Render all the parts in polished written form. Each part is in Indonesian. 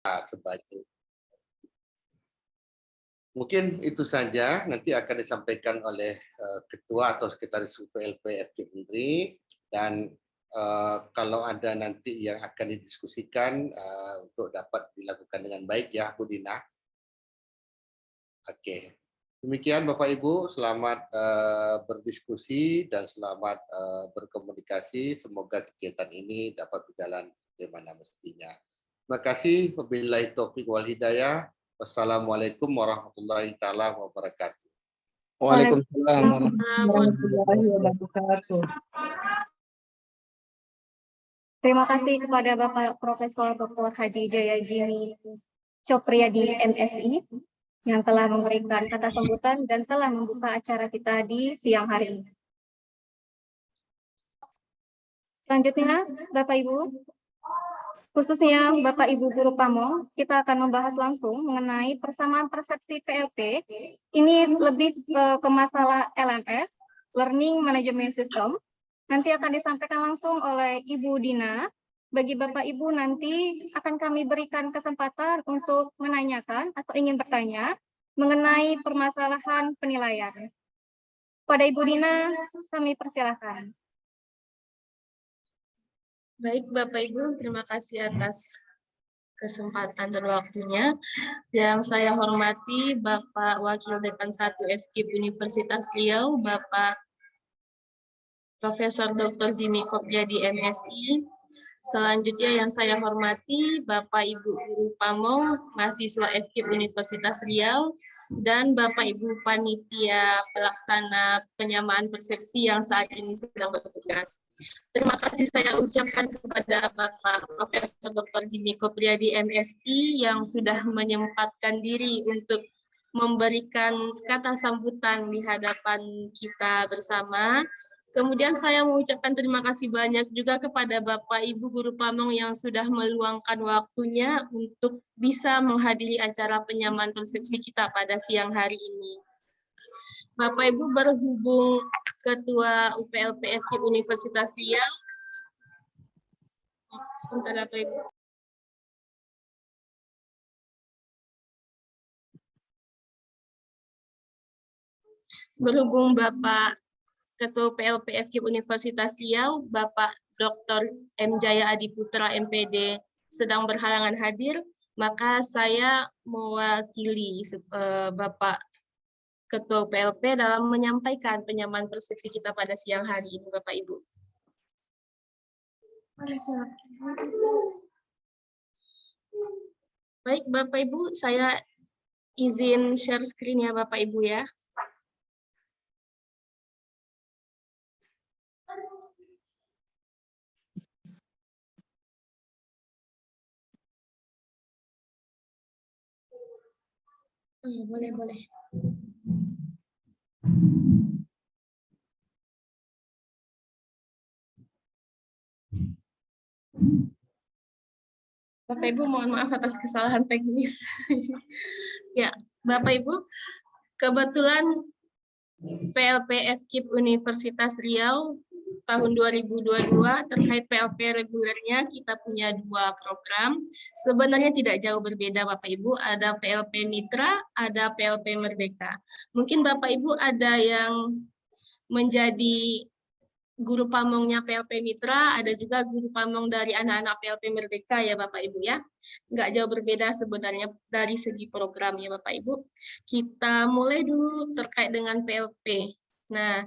sebagai. Mungkin itu saja, nanti akan disampaikan oleh Ketua atau Sekretaris UPLP FK Undri, dan kalau ada nanti yang akan didiskusikan untuk dapat dilakukan dengan baik ya Bu Dina. Oke, demikian Bapak Ibu, selamat berdiskusi dan selamat berkomunikasi. Semoga kegiatan ini dapat berjalan bagaimana mestinya. Terima kasih. Wabillahi taufiq wal hidayah. Wassalamualaikum warahmatullahi taala wabarakatuh. Waalaikumsalam warahmatullahi wabarakatuh. Terima kasih kepada Bapak Profesor Dr. Haji Jaya Jimmy Copriyadi MSI yang telah memberikan kata sambutan dan telah membuka acara kita di siang hari ini. Selanjutnya, Bapak Ibu, khususnya Bapak Ibu Guru Pamong, kita akan membahas langsung mengenai persamaan persepsi PLP. Ini lebih ke masalah LMS, Learning Management System. Nanti akan disampaikan langsung oleh Ibu Dina. Bagi Bapak Ibu nanti akan kami berikan kesempatan untuk menanyakan atau ingin bertanya mengenai permasalahan penilaian. Pada Ibu Dina, kami persilahkan. Baik Bapak Ibu, terima kasih atas kesempatan dan waktunya. Yang saya hormati Bapak Wakil Dekan 1 FKIP Universitas Riau, Bapak Profesor Dr. Jimmy Copriyadi MSI. Selanjutnya yang saya hormati Bapak Ibu Guru Pamong, mahasiswa FKIP Universitas Riau, dan Bapak Ibu Panitia Pelaksana Penyamaan Persepsi yang saat ini sedang bertugas. Terima kasih saya ucapkan kepada Bapak Profesor Dr. Jimmy Copriyadi MSI yang sudah menyempatkan diri untuk memberikan kata sambutan di hadapan kita bersama. Kemudian saya mengucapkan terima kasih banyak juga kepada Bapak Ibu Guru Pamong yang sudah meluangkan waktunya untuk bisa menghadiri acara penyamaan persepsi kita pada siang hari ini. Bapak Ibu, berhubung Ketua UPLP FKIP Universitas Riau. Sebentar Bapak Ibu. Berhubung Bapak Ketua PLP FKIP Universitas Riau, Bapak Dr. M. Jaya Adiputra MPD sedang berhalangan hadir, maka saya mewakili Bapak Ketua PLP dalam menyampaikan penyamaan persepsi kita pada siang hari ini, Bapak Ibu. Baik, Bapak Ibu, saya izin share screen ya, Bapak Ibu ya. Boleh. Bapak Ibu, mohon maaf atas kesalahan teknis. Ya, Bapak Ibu, kebetulan PLP FKIP Universitas Riau tahun 2022 terkait PLP regulernya kita punya 2 program. Sebenarnya tidak jauh berbeda Bapak Ibu, ada PLP Mitra, ada PLP Merdeka. Mungkin Bapak Ibu ada yang menjadi guru pamongnya PLP Mitra, ada juga guru pamong dari anak-anak PLP Merdeka ya Bapak Ibu ya. Nggak jauh berbeda sebenarnya dari segi program ya Bapak Ibu. Kita mulai dulu terkait dengan PLP. Nah,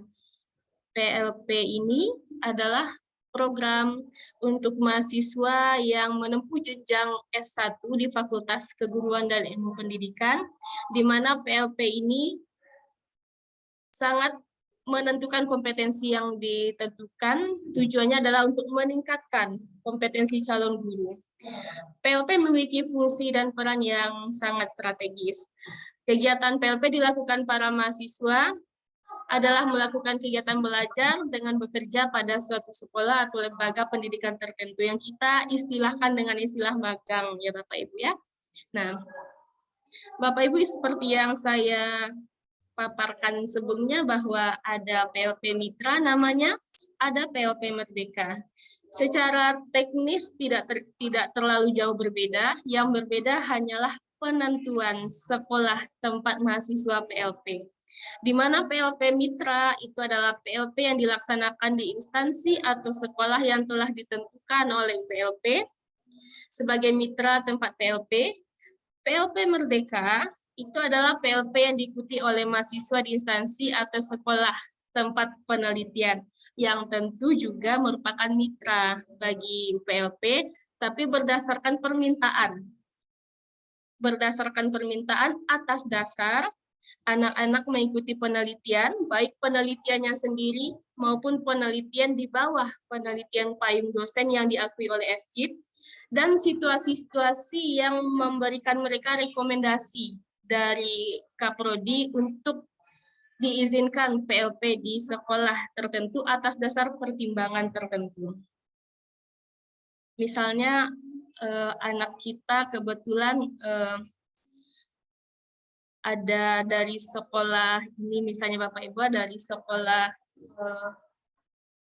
PLP ini adalah program untuk mahasiswa yang menempuh jenjang S1 di Fakultas Keguruan dan Ilmu Pendidikan, di mana PLP ini sangat menentukan kompetensi yang ditentukan. Tujuannya adalah untuk meningkatkan kompetensi calon guru. PLP memiliki fungsi dan peran yang sangat strategis. Kegiatan PLP dilakukan para mahasiswa adalah melakukan kegiatan belajar dengan bekerja pada suatu sekolah atau lembaga pendidikan tertentu yang kita istilahkan dengan istilah magang ya Bapak Ibu ya. Nah, Bapak Ibu seperti yang saya paparkan sebelumnya bahwa ada PLP Mitra namanya, ada PLP Merdeka. Secara teknis tidak terlalu jauh berbeda, yang berbeda hanyalah penentuan sekolah tempat mahasiswa PLP. Di mana PLP Mitra itu adalah PLP yang dilaksanakan di instansi atau sekolah yang telah ditentukan oleh PLP sebagai mitra tempat PLP. PLP Merdeka itu adalah PLP yang diikuti oleh mahasiswa di instansi atau sekolah tempat penelitian yang tentu juga merupakan mitra bagi PLP, tapi berdasarkan permintaan. Berdasarkan permintaan atas dasar anak-anak mengikuti penelitian, baik penelitiannya sendiri maupun penelitian di bawah penelitian payung dosen yang diakui oleh FKIP, dan situasi-situasi yang memberikan mereka rekomendasi dari Kaprodi untuk diizinkan PLP di sekolah tertentu atas dasar pertimbangan tertentu. Misalnya anak kita kebetulan ada dari sekolah ini, misalnya Bapak Ibu dari sekolah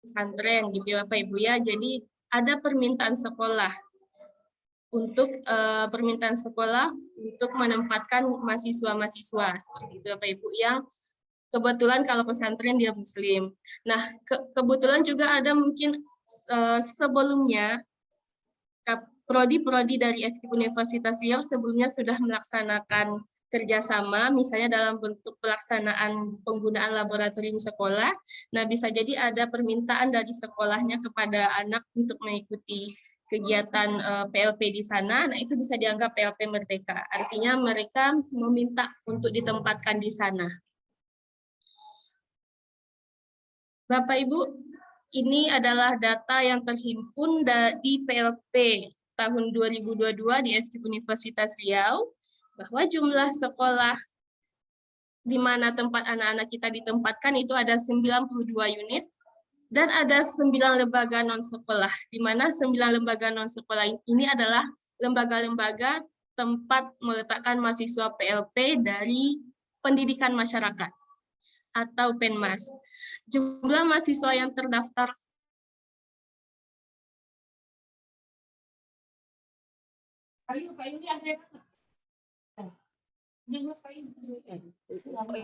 pesantren gitu ya Bapak Ibu ya. Jadi ada permintaan sekolah untuk menempatkan mahasiswa-mahasiswa seperti itu Bapak Ibu, yang kebetulan kalau pesantren dia Muslim. Nah, kebetulan juga ada mungkin sebelumnya prodi-prodi dari FKIP Universitas Riau sebelumnya sudah melaksanakan kerjasama, misalnya dalam bentuk pelaksanaan penggunaan laboratorium sekolah. Nah, bisa jadi ada permintaan dari sekolahnya kepada anak untuk mengikuti kegiatan PLP di sana. Nah, itu bisa dianggap PLP Merdeka. Artinya mereka meminta untuk ditempatkan di sana. Bapak Ibu, ini adalah data yang terhimpun di PLP tahun 2022 di FKIP Universitas Riau, bahwa jumlah sekolah di mana tempat anak-anak kita ditempatkan itu ada 92 unit, dan ada 9 lembaga non-sekolah, di mana 9 lembaga non-sekolah ini adalah lembaga-lembaga tempat meletakkan mahasiswa PLP dari pendidikan masyarakat atau Penmas. Jumlah mahasiswa yang terdaftar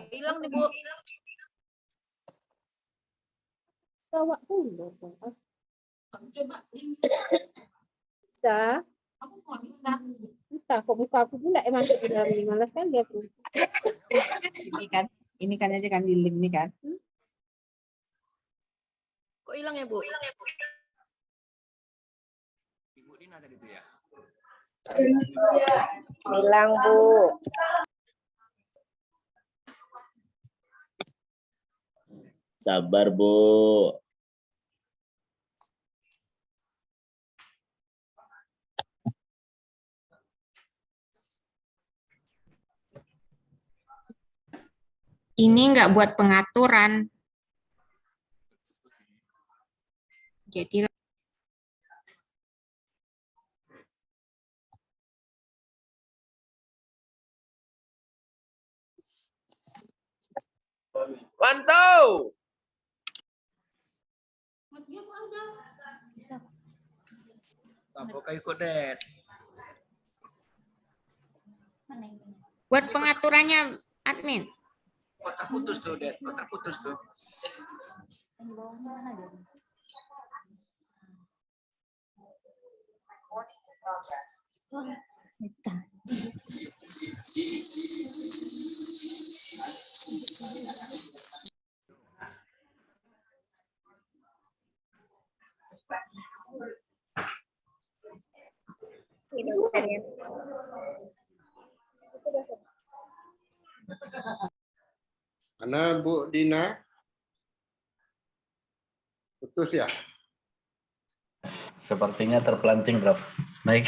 hilang nih Bu. Bawa dulu. Coba bisa. Aku mau bisa. Entah kok buka aku pula masuk di dalam ini, malas kan dia tuh. Ini kan aja kan di link nih kan. Kok hilang ya Bu? Ibu Dina tadi itu ya. Hilang Bu. Sabar Bu. Ini nggak buat pengaturan. Jadi Mantau. bisa. Buka ikut deh. Buat pengaturannya admin. Kotak putus tuh, Det. Kotak putus tuh. Mana Bu Dina? Putus ya? Sepertinya terpelanting, Prof. Baik,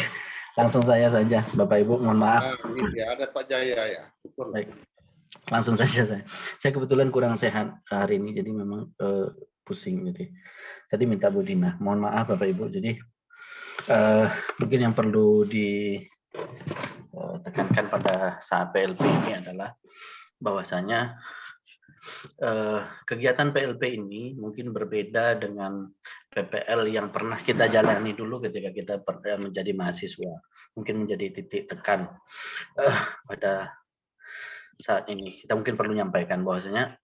langsung saya saja, Bapak Ibu, mohon maaf. Nah, ini dia, ada Pak Jaya ya. Syukur. Baik, langsung saja saya. Saya kebetulan kurang sehat hari ini, jadi memang pusing. Jadi minta Bu Dina, mohon maaf Bapak Ibu. Jadi mungkin yang perlu ditekankan pada saat PLP ini adalah bahwasanya kegiatan PLP ini mungkin berbeda dengan PPL yang pernah kita jalani dulu ketika kita menjadi mahasiswa. Mungkin menjadi titik tekan pada saat ini. Kita mungkin perlu menyampaikan bahwasanya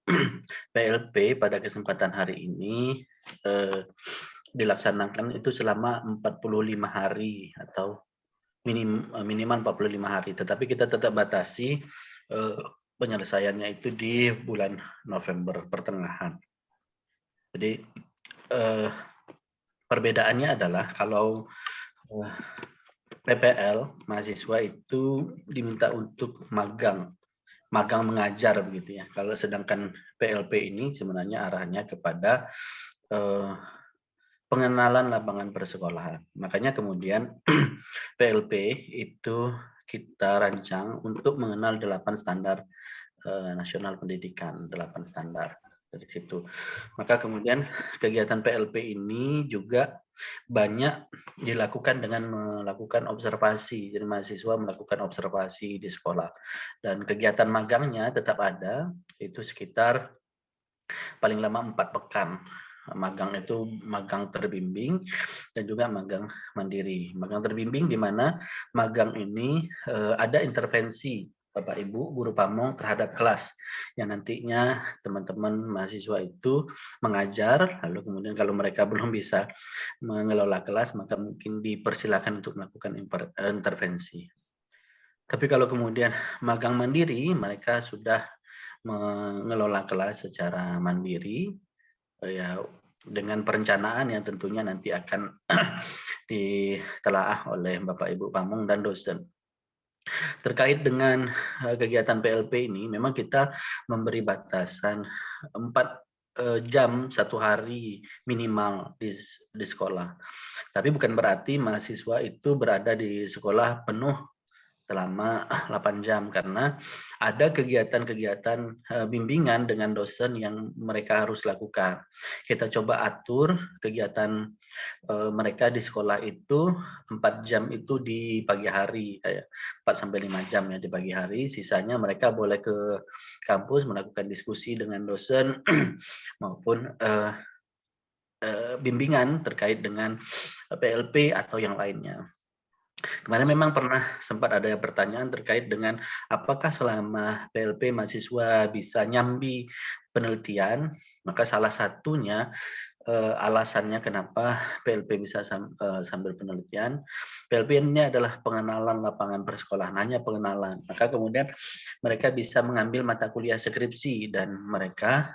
PLP pada kesempatan hari ini dilaksanakan itu selama 45 hari atau minimal 45 hari. Tetapi kita tetap batasi penyelesaiannya itu di bulan November pertengahan. Jadi perbedaannya adalah kalau PPL mahasiswa itu diminta untuk magang mengajar begitu ya. Kalau sedangkan PLP ini sebenarnya arahnya kepada pengenalan lapangan persekolahan. Makanya kemudian PLP itu kita rancang untuk mengenal 8 standar nasional pendidikan, 8 standar dari situ. Maka kemudian kegiatan PLP ini juga banyak dilakukan dengan melakukan observasi. Jadi mahasiswa melakukan observasi di sekolah. Dan kegiatan magangnya tetap ada, itu sekitar paling lama 4 pekan. Magang itu magang terbimbing dan juga magang mandiri. Magang terbimbing di mana magang ini ada intervensi Bapak Ibu guru pamong terhadap kelas yang nantinya teman-teman mahasiswa itu mengajar, lalu kemudian kalau mereka belum bisa mengelola kelas maka mungkin dipersilakan untuk melakukan intervensi. Tapi kalau kemudian magang mandiri, mereka sudah mengelola kelas secara mandiri ya, dengan perencanaan yang tentunya nanti akan ditelaah oleh Bapak Ibu pamong dan dosen. Terkait dengan kegiatan PLP ini, memang kita memberi batasan 4 jam 1 hari minimal di sekolah. Tapi bukan berarti mahasiswa itu berada di sekolah penuh selama 8 jam karena ada kegiatan-kegiatan bimbingan dengan dosen yang mereka harus lakukan. Kita coba atur kegiatan mereka di sekolah itu 4 jam itu di pagi hari, 4-5 jam ya di pagi hari, sisanya mereka boleh ke kampus melakukan diskusi dengan dosen maupun bimbingan terkait dengan PLP atau yang lainnya. Kemarin memang pernah sempat ada pertanyaan terkait dengan apakah selama PLP mahasiswa bisa nyambi penelitian, maka salah satunya alasannya kenapa PLP bisa sambil penelitian. PLP ini adalah pengenalan lapangan persekolahan, hanya pengenalan. Maka kemudian mereka bisa mengambil mata kuliah skripsi dan mereka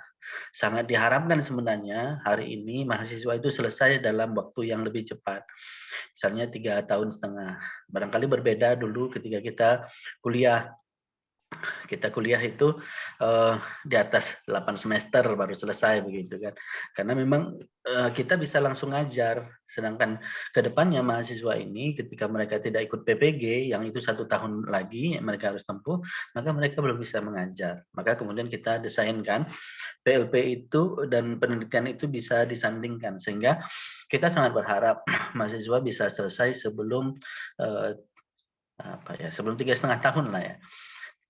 sangat diharapkan sebenarnya hari ini mahasiswa itu selesai dalam waktu yang lebih cepat. Misalnya 3,5 tahun. Barangkali berbeda dulu ketika kita kuliah. Kita kuliah itu di atas 8 semester baru selesai begitu kan. Karena memang kita bisa langsung ngajar. Sedangkan ke depannya mahasiswa ini ketika mereka tidak ikut PPG yang itu 1 tahun lagi mereka harus tempuh, maka mereka belum bisa mengajar. Maka kemudian kita desainkan PLP itu dan penelitian itu bisa disandingkan sehingga kita sangat berharap mahasiswa bisa selesai sebelum sebelum 3,5 tahun lah ya.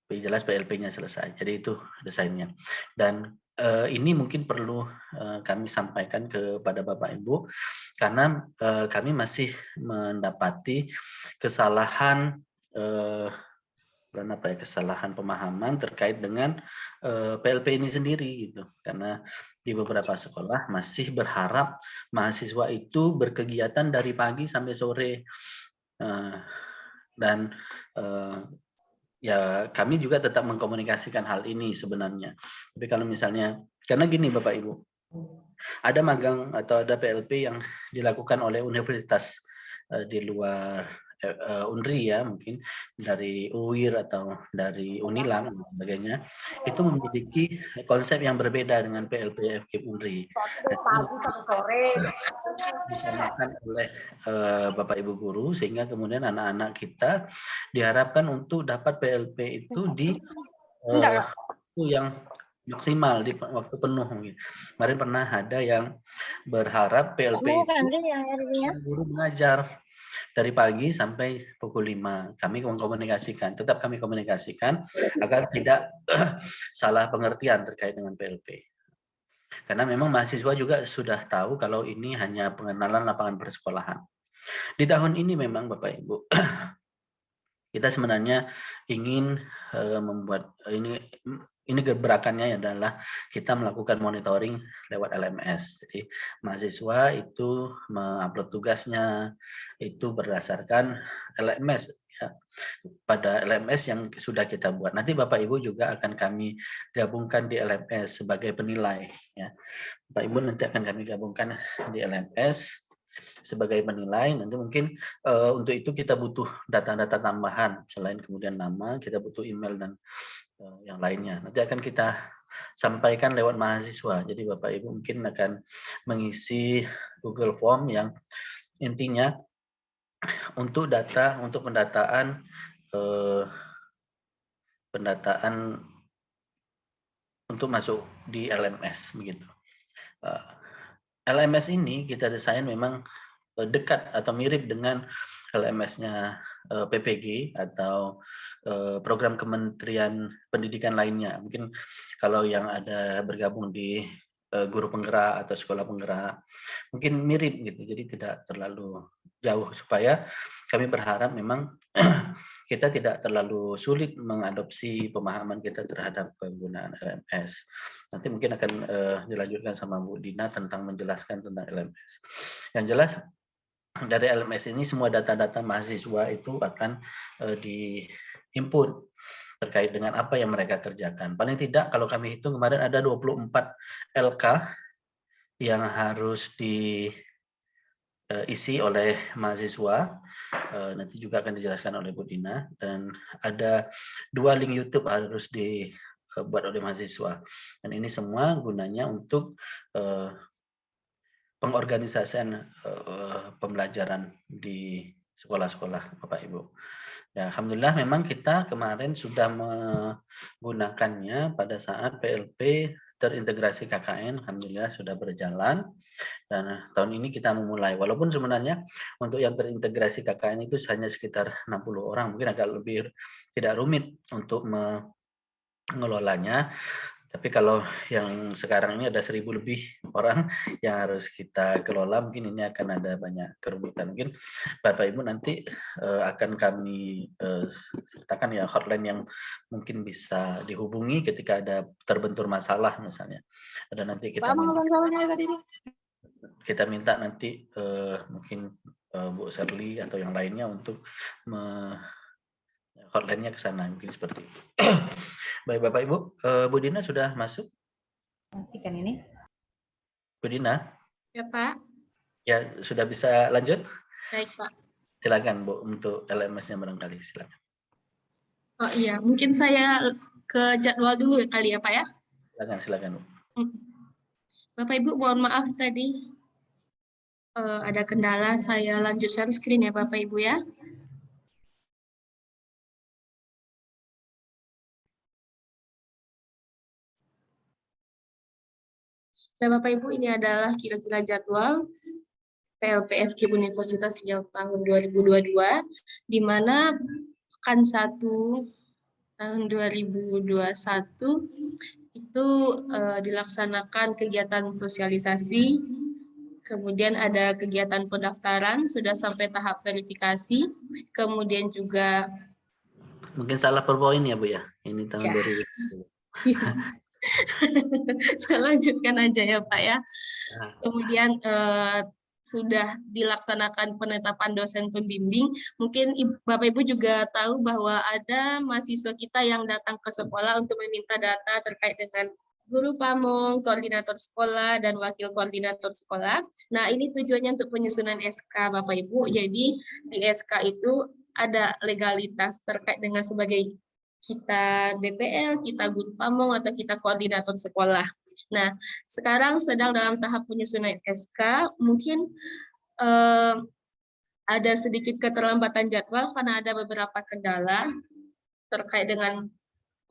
Jelas PLP-nya selesai. Jadi itu desainnya. Dan ini mungkin perlu kami sampaikan kepada Bapak Ibu karena kami masih mendapati kesalahan kesalahan pemahaman terkait dengan PLP ini sendiri gitu. Karena di beberapa sekolah masih berharap mahasiswa itu berkegiatan dari pagi sampai sore. Dan ya kami juga tetap mengkomunikasikan hal ini sebenarnya. Tapi kalau misalnya, karena gini Bapak Ibu, ada magang atau ada PLP yang dilakukan oleh universitas di luar UNRI ya, mungkin dari UIR atau dari Unilang dan sebagainya, itu memiliki konsep yang berbeda dengan PLP FKIP UNRI. Disamakan oleh Bapak Ibu guru sehingga kemudian anak-anak kita diharapkan untuk dapat PLP itu di waktu yang maksimal, di waktu penuh. Kemarin pernah ada yang berharap PLP itu guru mengajar. dari pagi sampai pukul 5. Kami mengkomunikasikan, tetap kami komunikasikan agar tidak salah pengertian terkait dengan PLP. Karena memang mahasiswa juga sudah tahu kalau ini hanya pengenalan lapangan persekolahan. Di tahun ini memang Bapak Ibu, kita sebenarnya ingin membuat ini gebrakannya adalah kita melakukan monitoring lewat LMS. Jadi mahasiswa itu mengupload tugasnya itu berdasarkan LMS ya, pada LMS yang sudah kita buat. Nanti Bapak Ibu juga akan kami gabungkan di LMS sebagai penilai ya. Bapak Ibu nanti akan kami gabungkan di LMS sebagai penilai. Nanti mungkin untuk itu kita butuh data-data tambahan selain kemudian nama, kita butuh email dan yang lainnya. Nanti akan kita sampaikan lewat mahasiswa. Jadi Bapak Ibu mungkin akan mengisi Google Form yang intinya untuk data untuk pendataan untuk masuk di LMS begitu. LMS ini kita desain memang dekat atau mirip dengan LMS-nya PPG atau program Kementerian Pendidikan lainnya. Mungkin kalau yang ada bergabung di guru penggerak atau sekolah penggerak, mungkin mirip gitu. Jadi tidak terlalu jauh supaya kami berharap memang kita tidak terlalu sulit mengadopsi pemahaman kita terhadap penggunaan LMS. Nanti mungkin akan dilanjutkan sama Bu Dina tentang menjelaskan tentang LMS. Yang jelas dari LMS ini semua data-data mahasiswa itu akan di-input terkait dengan apa yang mereka kerjakan. Paling tidak kalau kami hitung kemarin ada 24 LK yang harus diisi oleh mahasiswa. Nanti juga akan dijelaskan oleh Bu Dina, dan ada 2 link YouTube harus dibuat oleh mahasiswa. Dan ini semua gunanya untuk pengorganisasian pembelajaran di sekolah-sekolah Bapak Ibu. Ya, alhamdulillah memang kita kemarin sudah menggunakannya pada saat PLP terintegrasi KKN, alhamdulillah sudah berjalan. Dan tahun ini kita memulai, walaupun sebenarnya untuk yang terintegrasi KKN itu hanya sekitar 60 orang, mungkin agak lebih tidak rumit untuk mengelolanya. Tapi kalau yang sekarang ini ada 1000 lebih orang yang harus kita kelola, mungkin ini akan ada banyak kerumitan. Mungkin Bapak Ibu nanti akan kami sertakan ya hotline yang mungkin bisa dihubungi ketika ada terbentur masalah misalnya. Ada nanti kita minta nanti mungkin Bu Sherly atau yang lainnya untuk hotline-nya ke sana, mungkin seperti itu. Baik Bapak Ibu, Bu Dina sudah masuk? Matikan ini. Bu Dina? Ya Pak. Ya, sudah bisa lanjut? Baik Pak. Silakan Bu, untuk LMS-nya barangkali, silakan. Oh iya, mungkin saya ke jadwal dulu kali ya Pak ya. Silakan Bu. Bapak Ibu mohon maaf tadi ada kendala, saya lanjut share screen ya Bapak Ibu ya. Nah Bapak Ibu, ini adalah kira-kira jadwal PLP FKIP Universitas Riau tahun 2022, di mana pekan 1 tahun 2021 itu dilaksanakan kegiatan sosialisasi, kemudian ada kegiatan pendaftaran, sudah sampai tahap verifikasi, kemudian juga... Mungkin salah per poin ya Bu ya, ini tahun 2020. Saya lanjutkan aja ya Pak ya. Kemudian sudah dilaksanakan penetapan dosen pembimbing. Mungkin Bapak Ibu juga tahu bahwa ada mahasiswa kita yang datang ke sekolah untuk meminta data terkait dengan guru pamong, koordinator sekolah, dan wakil koordinator sekolah. Nah, ini tujuannya untuk penyusunan SK Bapak Ibu. Jadi di SK itu ada legalitas terkait dengan sebagai kita DPL, kita guru pamong, atau kita koordinator sekolah. Nah, sekarang sedang dalam tahap penyusunan SK, mungkin ada sedikit keterlambatan jadwal karena ada beberapa kendala terkait dengan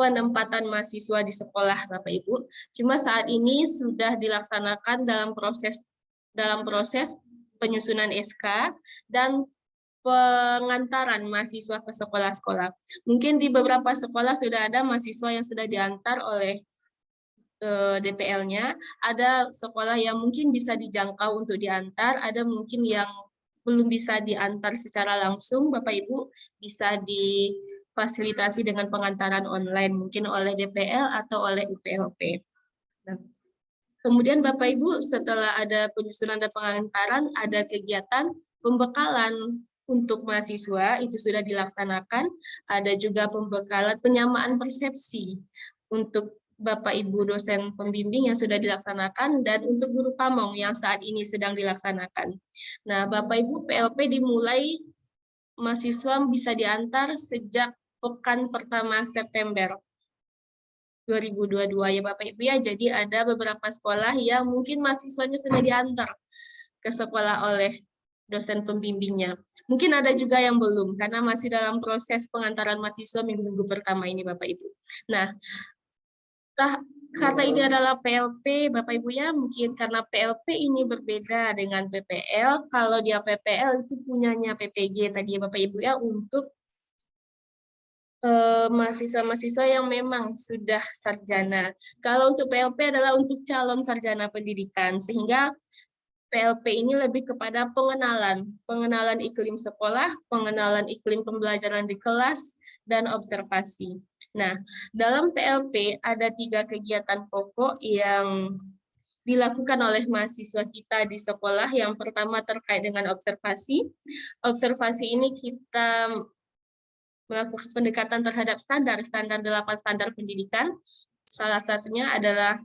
penempatan mahasiswa di sekolah, Bapak Ibu. Cuma saat ini sudah dilaksanakan dalam proses penyusunan SK, dan pengantaran mahasiswa ke sekolah-sekolah. Mungkin di beberapa sekolah sudah ada mahasiswa yang sudah diantar oleh DPL-nya, ada sekolah yang mungkin bisa dijangkau untuk diantar, ada mungkin yang belum bisa diantar secara langsung, Bapak Ibu bisa difasilitasi dengan pengantaran online, mungkin oleh DPL atau oleh UPLP. Nah, kemudian Bapak Ibu setelah ada penyusunan dan pengantaran, ada kegiatan pembekalan untuk mahasiswa, itu sudah dilaksanakan, ada juga pembekalan penyamaan persepsi untuk Bapak Ibu dosen pembimbing yang sudah dilaksanakan, dan untuk guru pamong yang saat ini sedang dilaksanakan. Nah, Bapak Ibu, PLP dimulai mahasiswa bisa diantar sejak pekan pertama September 2022 ya Bapak Ibu ya. Jadi ada beberapa sekolah yang mungkin mahasiswanya sudah diantar ke sekolah oleh dosen pembimbingnya. Mungkin ada juga yang belum, karena masih dalam proses pengantaran mahasiswa minggu-minggu pertama ini Bapak Ibu. Nah, karena ini adalah PLP, Bapak Ibu ya, mungkin karena PLP ini berbeda dengan PPL, kalau dia PPL itu punyanya PPG tadi ya Bapak Ibu ya, untuk mahasiswa-mahasiswa yang memang sudah sarjana. Kalau untuk PLP adalah untuk calon sarjana pendidikan, sehingga PLP ini lebih kepada pengenalan iklim sekolah, pengenalan iklim pembelajaran di kelas, dan observasi. Nah, dalam PLP ada 3 kegiatan pokok yang dilakukan oleh mahasiswa kita di sekolah. Yang pertama terkait dengan observasi. Observasi ini kita melakukan pendekatan terhadap standar 8 standar pendidikan. Salah satunya adalah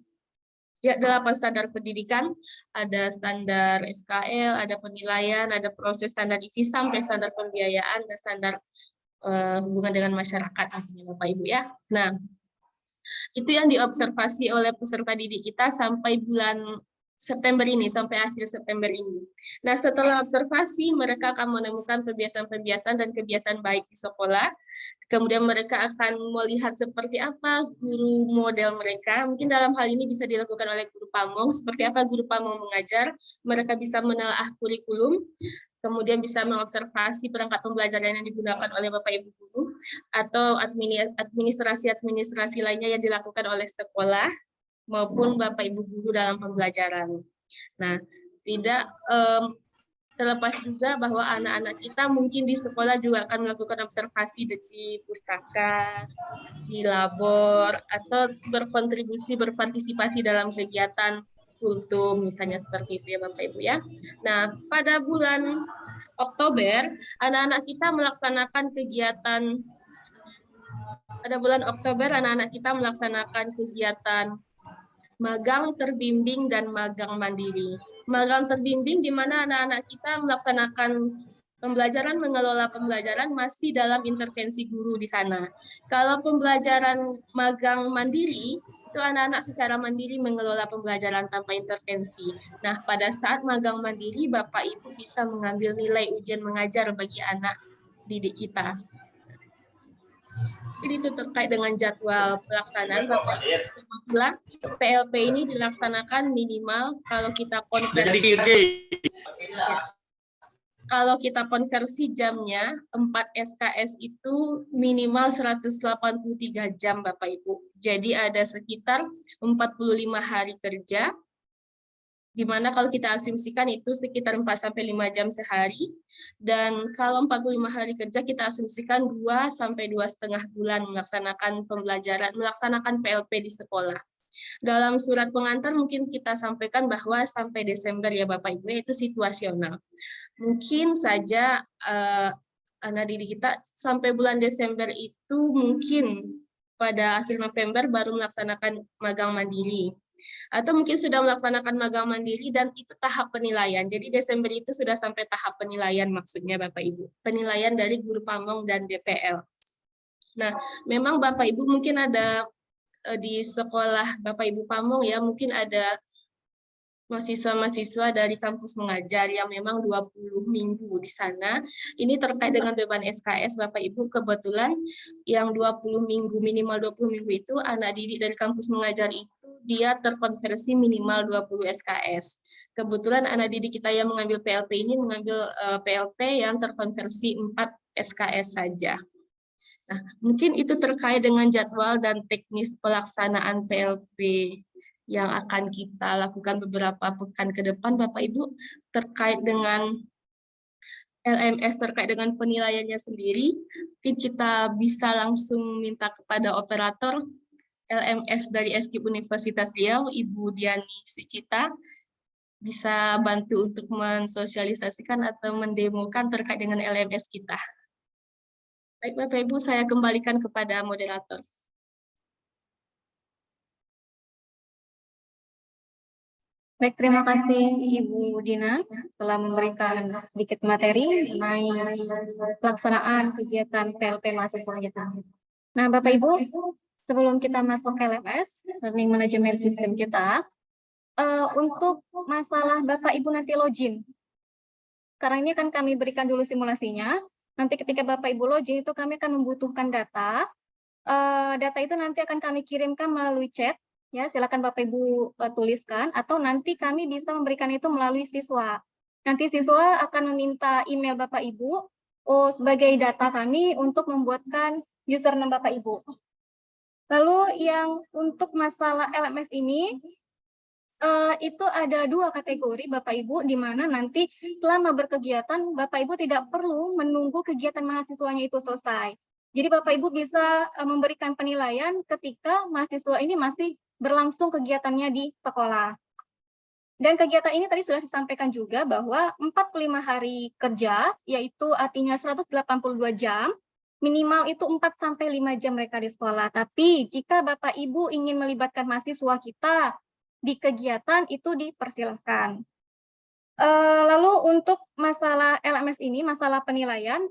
8 standar pendidikan, ada standar SKL, ada penilaian, ada proses standar isi sampai standar pembiayaan, dan standar hubungan dengan masyarakat, artinya Bapak Ibu ya. Nah, itu yang diobservasi oleh peserta didik kita sampai bulan September ini, sampai akhir September ini. Nah, setelah observasi, mereka akan menemukan kebiasaan-kebiasaan dan kebiasaan baik di sekolah. Kemudian mereka akan melihat seperti apa guru model mereka. Mungkin dalam hal ini bisa dilakukan oleh guru pamong, seperti apa guru pamong mengajar. Mereka bisa menelaah kurikulum, kemudian bisa mengobservasi perangkat pembelajaran yang digunakan oleh Bapak Ibu guru, atau administrasi lainnya yang dilakukan oleh sekolah, maupun Bapak Ibu guru dalam pembelajaran. Nah, tidak terlepas juga bahwa anak-anak kita mungkin di sekolah juga akan melakukan observasi di pustaka, di labor, atau berkontribusi, berpartisipasi dalam kegiatan kultum, misalnya seperti itu ya Bapak Ibu ya. Nah, pada bulan Oktober, anak-anak kita melaksanakan kegiatan, magang terbimbing dan magang mandiri. Magang terbimbing di mana anak-anak kita melaksanakan pembelajaran, mengelola pembelajaran masih dalam intervensi guru di sana. Kalau pembelajaran magang mandiri, itu anak-anak secara mandiri mengelola pembelajaran tanpa intervensi. Nah, pada saat magang mandiri, Bapak Ibu bisa mengambil nilai ujian mengajar bagi anak didik kita. Jadi itu terkait dengan jadwal pelaksanaan, Bapak Ibu. Kebetulan PLP ini dilaksanakan minimal kalau kita konversi jamnya 4 SKS itu minimal 183 jam Bapak Ibu. Jadi ada sekitar 45 hari kerja, di mana kalau kita asumsikan itu sekitar 4-5 jam sehari, dan kalau 45 hari kerja kita asumsikan 2-2,5 bulan melaksanakan pembelajaran, melaksanakan PLP di sekolah. Dalam surat pengantar mungkin kita sampaikan bahwa sampai Desember ya Bapak Ibu, itu situasional. Mungkin saja anak didik kita sampai bulan Desember itu mungkin pada akhir November baru melaksanakan magang mandiri. Atau mungkin sudah melaksanakan magang mandiri dan itu tahap penilaian. Jadi Desember itu sudah sampai tahap penilaian maksudnya Bapak Ibu. Penilaian dari guru pamong dan DPL. Nah, memang Bapak Ibu mungkin ada di sekolah Bapak Ibu pamong ya, mungkin ada mahasiswa-mahasiswa dari kampus mengajar yang memang 20 minggu di sana. Ini terkait dengan beban SKS Bapak Ibu, kebetulan yang 20 minggu, minimal 20 minggu itu anak didik dari kampus mengajar itu dia terkonversi minimal 20 SKS. Kebetulan anak didik kita yang mengambil PLP ini mengambil PLP yang terkonversi 4 SKS saja. Nah, mungkin itu terkait dengan jadwal dan teknis pelaksanaan PLP yang akan kita lakukan beberapa pekan ke depan, Bapak Ibu, terkait dengan LMS, terkait dengan penilaiannya sendiri. Mungkin kita bisa langsung minta kepada operator LMS dari FKIP Universitas Riau, Ibu Diani Sucita, bisa bantu untuk mensosialisasikan atau mendemokan terkait dengan LMS kita. Baik, Bapak Ibu, saya kembalikan kepada moderator. Baik, terima kasih Ibu Dina telah memberikan sedikit materi mengenai pelaksanaan kegiatan PLP mahasiswa kita. Nah, Bapak Ibu, sebelum kita masuk ke LMS, Learning Management System kita, untuk masalah Bapak Ibu nanti login. Sekarang ini akan kami berikan dulu simulasinya. Nanti ketika Bapak Ibu login itu kami akan membutuhkan data. Data itu nanti akan kami kirimkan melalui chat. Ya, silakan Bapak Ibu tuliskan, atau nanti kami bisa memberikan itu melalui siswa. Nanti siswa akan meminta email Bapak Ibu sebagai data kami untuk membuatkan username Bapak Ibu. Lalu yang untuk masalah LMS ini, itu ada 2 kategori Bapak Ibu, di mana nanti selama berkegiatan Bapak Ibu tidak perlu menunggu kegiatan mahasiswanya itu selesai. Jadi Bapak Ibu bisa memberikan penilaian ketika mahasiswa ini masih berlangsung kegiatannya di sekolah. Dan kegiatan ini tadi sudah disampaikan juga bahwa 45 hari kerja, yaitu artinya 182 jam, minimal itu 4-5 jam mereka di sekolah. Tapi jika Bapak Ibu ingin melibatkan mahasiswa kita di kegiatan, itu dipersilahkan. Lalu untuk masalah LMS ini, masalah penilaian,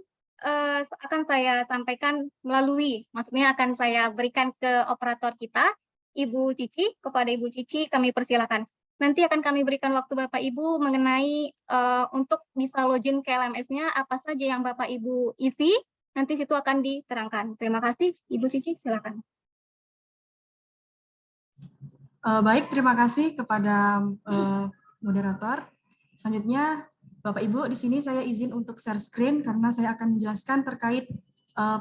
akan saya sampaikan melalui, maksudnya akan saya berikan ke operator kita, Ibu Cici. Kepada Ibu Cici kami persilakan. Nanti akan kami berikan waktu Bapak Ibu mengenai untuk bisa login ke LMS-nya, apa saja yang Bapak Ibu isi, nanti situ akan diterangkan. Terima kasih, Ibu Cici, silakan. Baik, terima kasih kepada moderator. Selanjutnya, Bapak Ibu, di sini saya izin untuk share screen karena saya akan menjelaskan terkait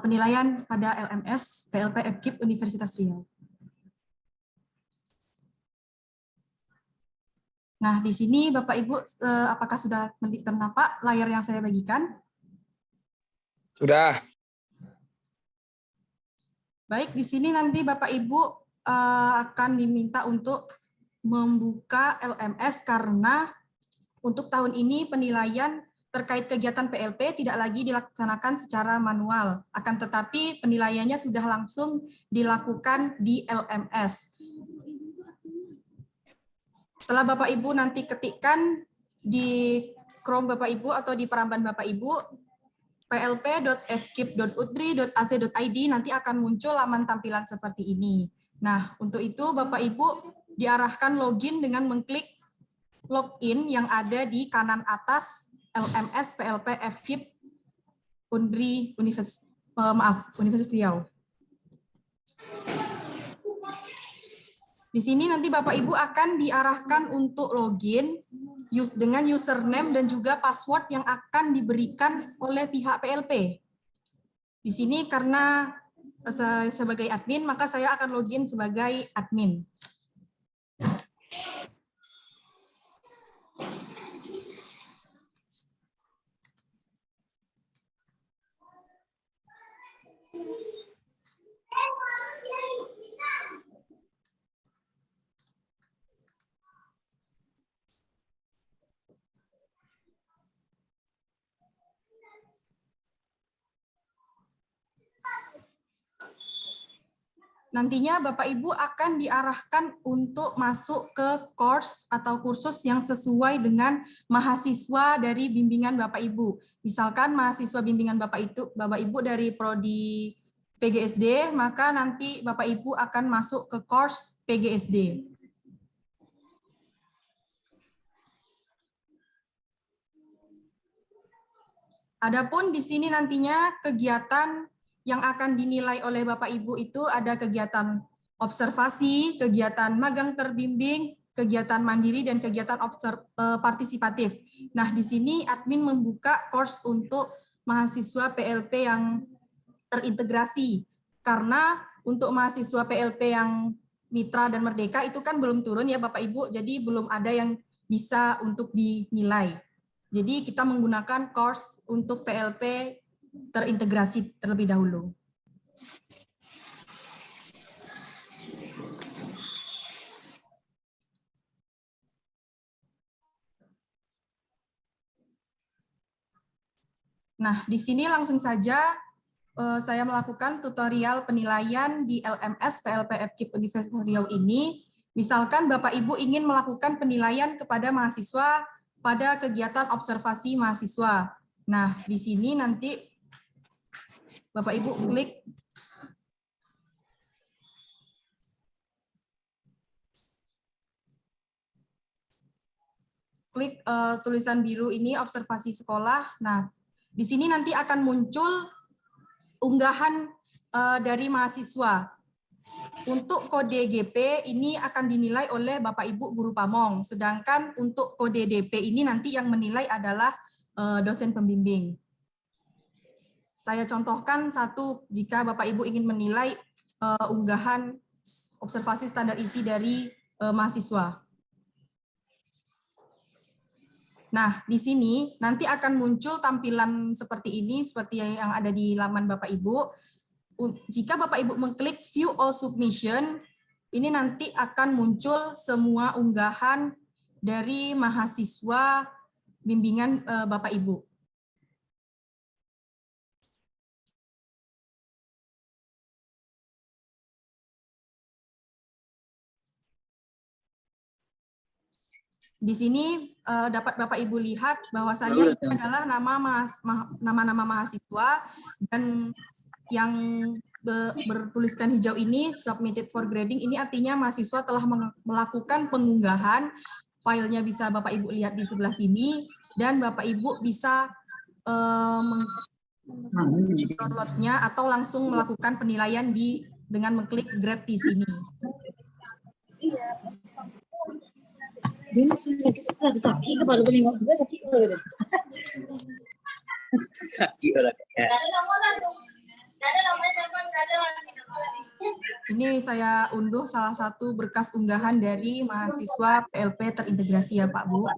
penilaian pada LMS PLP FKIP Universitas Riau. Nah, di sini Bapak Ibu, apakah sudah ternampak layar yang saya bagikan? Sudah. Baik, di sini nanti Bapak Ibu akan diminta untuk membuka LMS karena untuk tahun ini penilaian terkait kegiatan PLP tidak lagi dilaksanakan secara manual, akan tetapi penilaiannya sudah langsung dilakukan di LMS. Setelah Bapak Ibu nanti ketikkan di Chrome Bapak Ibu atau di peramban Bapak Ibu, plp.fkip.udri.ac.id, nanti akan muncul laman tampilan seperti ini. Nah, untuk itu Bapak Ibu diarahkan login dengan mengklik login yang ada di kanan atas LMS PLP FKIP Universitas Riau. Di sini nanti Bapak Ibu akan diarahkan untuk login dengan username dan juga password yang akan diberikan oleh pihak PLP. Di sini karena saya sebagai admin, maka saya akan login sebagai admin. Nantinya Bapak Ibu akan diarahkan untuk masuk ke course atau kursus yang sesuai dengan mahasiswa dari bimbingan Bapak Ibu. Misalkan mahasiswa bimbingan Bapak Ibu dari prodi PGSD, maka nanti Bapak Ibu akan masuk ke course PGSD. Adapun di sini nantinya kegiatan yang akan dinilai oleh Bapak Ibu itu ada kegiatan observasi, kegiatan magang terbimbing, kegiatan mandiri, dan kegiatan partisipatif. Nah, di sini admin membuka course untuk mahasiswa PLP yang terintegrasi. Karena untuk mahasiswa PLP yang Mitra dan Merdeka itu kan belum turun ya Bapak Ibu, jadi belum ada yang bisa untuk dinilai. Jadi kita menggunakan course untuk PLP terintegrasi terlebih dahulu. Nah, di sini langsung saja saya melakukan tutorial penilaian di LMS PLP FKIP Universitas Riau ini. Misalkan Bapak Ibu ingin melakukan penilaian kepada mahasiswa pada kegiatan observasi mahasiswa. Nah, di sini nanti Bapak Ibu klik tulisan biru ini observasi sekolah. Nah, di sini nanti akan muncul unggahan dari mahasiswa. Untuk kode GP ini akan dinilai oleh Bapak Ibu guru pamong, sedangkan untuk kode DP ini nanti yang menilai adalah dosen pembimbing. Saya contohkan satu, jika Bapak Ibu ingin menilai unggahan observasi standar isi dari mahasiswa. Nah, di sini nanti akan muncul tampilan seperti ini, seperti yang ada di laman Bapak Ibu. Jika Bapak Ibu mengklik View All Submission, ini nanti akan muncul semua unggahan dari mahasiswa bimbingan Bapak Ibu. Di sini dapat Bapak Ibu lihat bahwasanya ini adalah nama-nama mahasiswa, dan yang bertuliskan hijau ini submitted for grading, ini artinya mahasiswa telah melakukan pengunggahan. Filenya bisa Bapak Ibu lihat di sebelah sini, dan Bapak Ibu bisa downloadnya atau langsung melakukan penilaian dengan mengklik grade di sini. Ini saya unduh salah satu berkas unggahan dari mahasiswa PLP terintegrasi ya Pak Bu.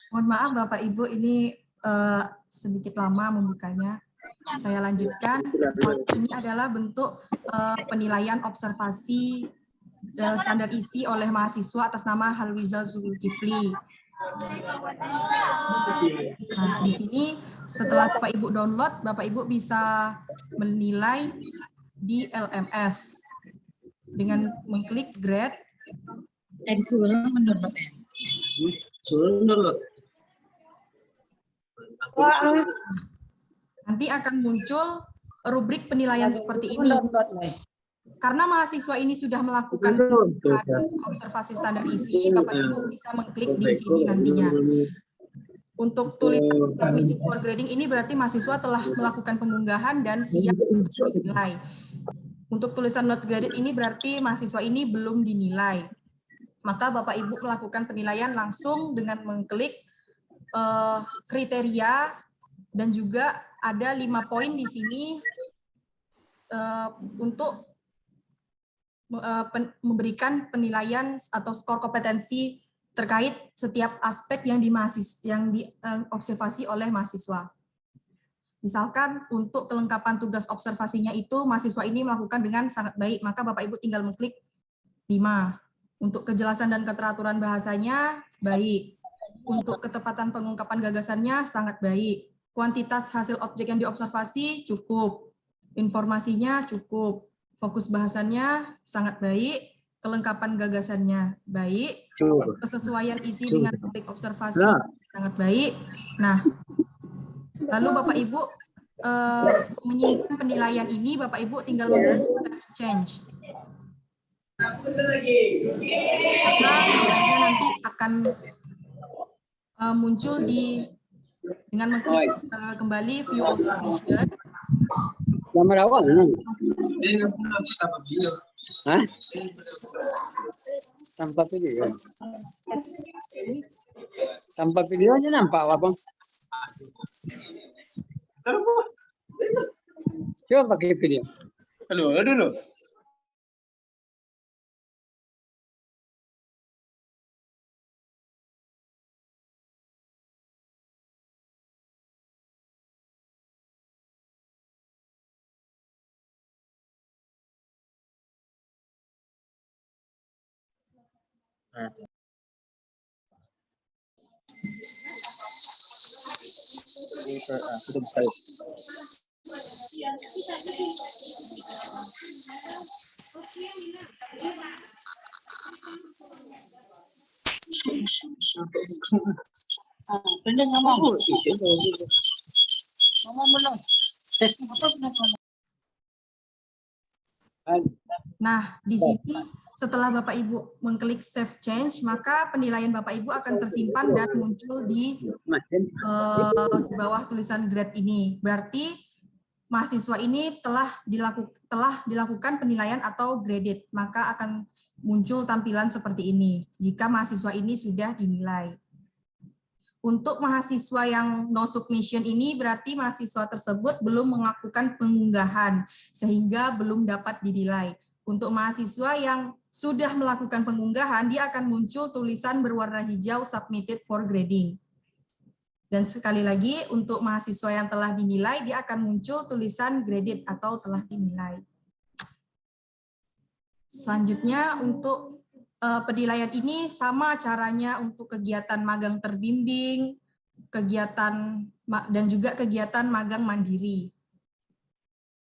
Mohon maaf Bapak Ibu, ini sedikit lama membukanya. Saya lanjutkan. Ini adalah bentuk penilaian observasi standar isi oleh mahasiswa atas nama Halwiza Zulkifli. Nah, di sini setelah Bapak Ibu download, Bapak Ibu bisa menilai di LMS dengan mengklik grade. Nanti akan muncul rubrik penilaian seperti ini. Karena mahasiswa ini sudah melakukan observasi standar isi, Bapak Ibu bisa mengklik di sini nantinya. Untuk tulisan submitted for grading ini berarti mahasiswa telah melakukan pengunggahan dan siap untuk dinilai. Untuk tulisan not graded ini berarti mahasiswa ini belum dinilai. Maka Bapak Ibu melakukan penilaian langsung dengan mengklik kriteria, dan juga ada 5 poin di sini untuk memberikan penilaian atau skor kompetensi terkait setiap aspek yang diobservasi oleh mahasiswa. Misalkan untuk kelengkapan tugas observasinya itu mahasiswa ini melakukan dengan sangat baik, maka Bapak Ibu tinggal mengklik 5. Untuk kejelasan dan keteraturan bahasanya baik. Untuk ketepatan pengungkapan gagasannya sangat baik. Kuantitas hasil objek yang diobservasi cukup. Informasinya cukup. Fokus bahasannya sangat baik. kelengkapan gagasannya baik, kesesuaian isi dengan topik observasi sangat baik. Nah, lalu Bapak Ibu menyimpan penilaian ini, Bapak Ibu tinggal mengklik save change. Maka nilainya nanti akan muncul dengan mengklik kembali view all submission. Gambar awal Hah? Tanpa video. Tanpa videonya nampak apa? Coba pakai video. Halo dulu. Nah, di sini setelah Bapak Ibu mengklik save change, maka penilaian Bapak Ibu akan tersimpan dan muncul di bawah tulisan grade ini. Berarti mahasiswa ini telah dilakukan penilaian atau graded, maka akan muncul tampilan seperti ini jika mahasiswa ini sudah dinilai. Untuk mahasiswa yang no submission ini berarti mahasiswa tersebut belum melakukan pengunggahan sehingga belum dapat dinilai. Untuk mahasiswa yang sudah melakukan pengunggahan, dia akan muncul tulisan berwarna hijau submitted for grading. Dan sekali lagi untuk mahasiswa yang telah dinilai, dia akan muncul tulisan graded atau telah dinilai. Selanjutnya untuk penilaian ini sama caranya untuk kegiatan magang terbimbing, kegiatan dan juga kegiatan magang mandiri.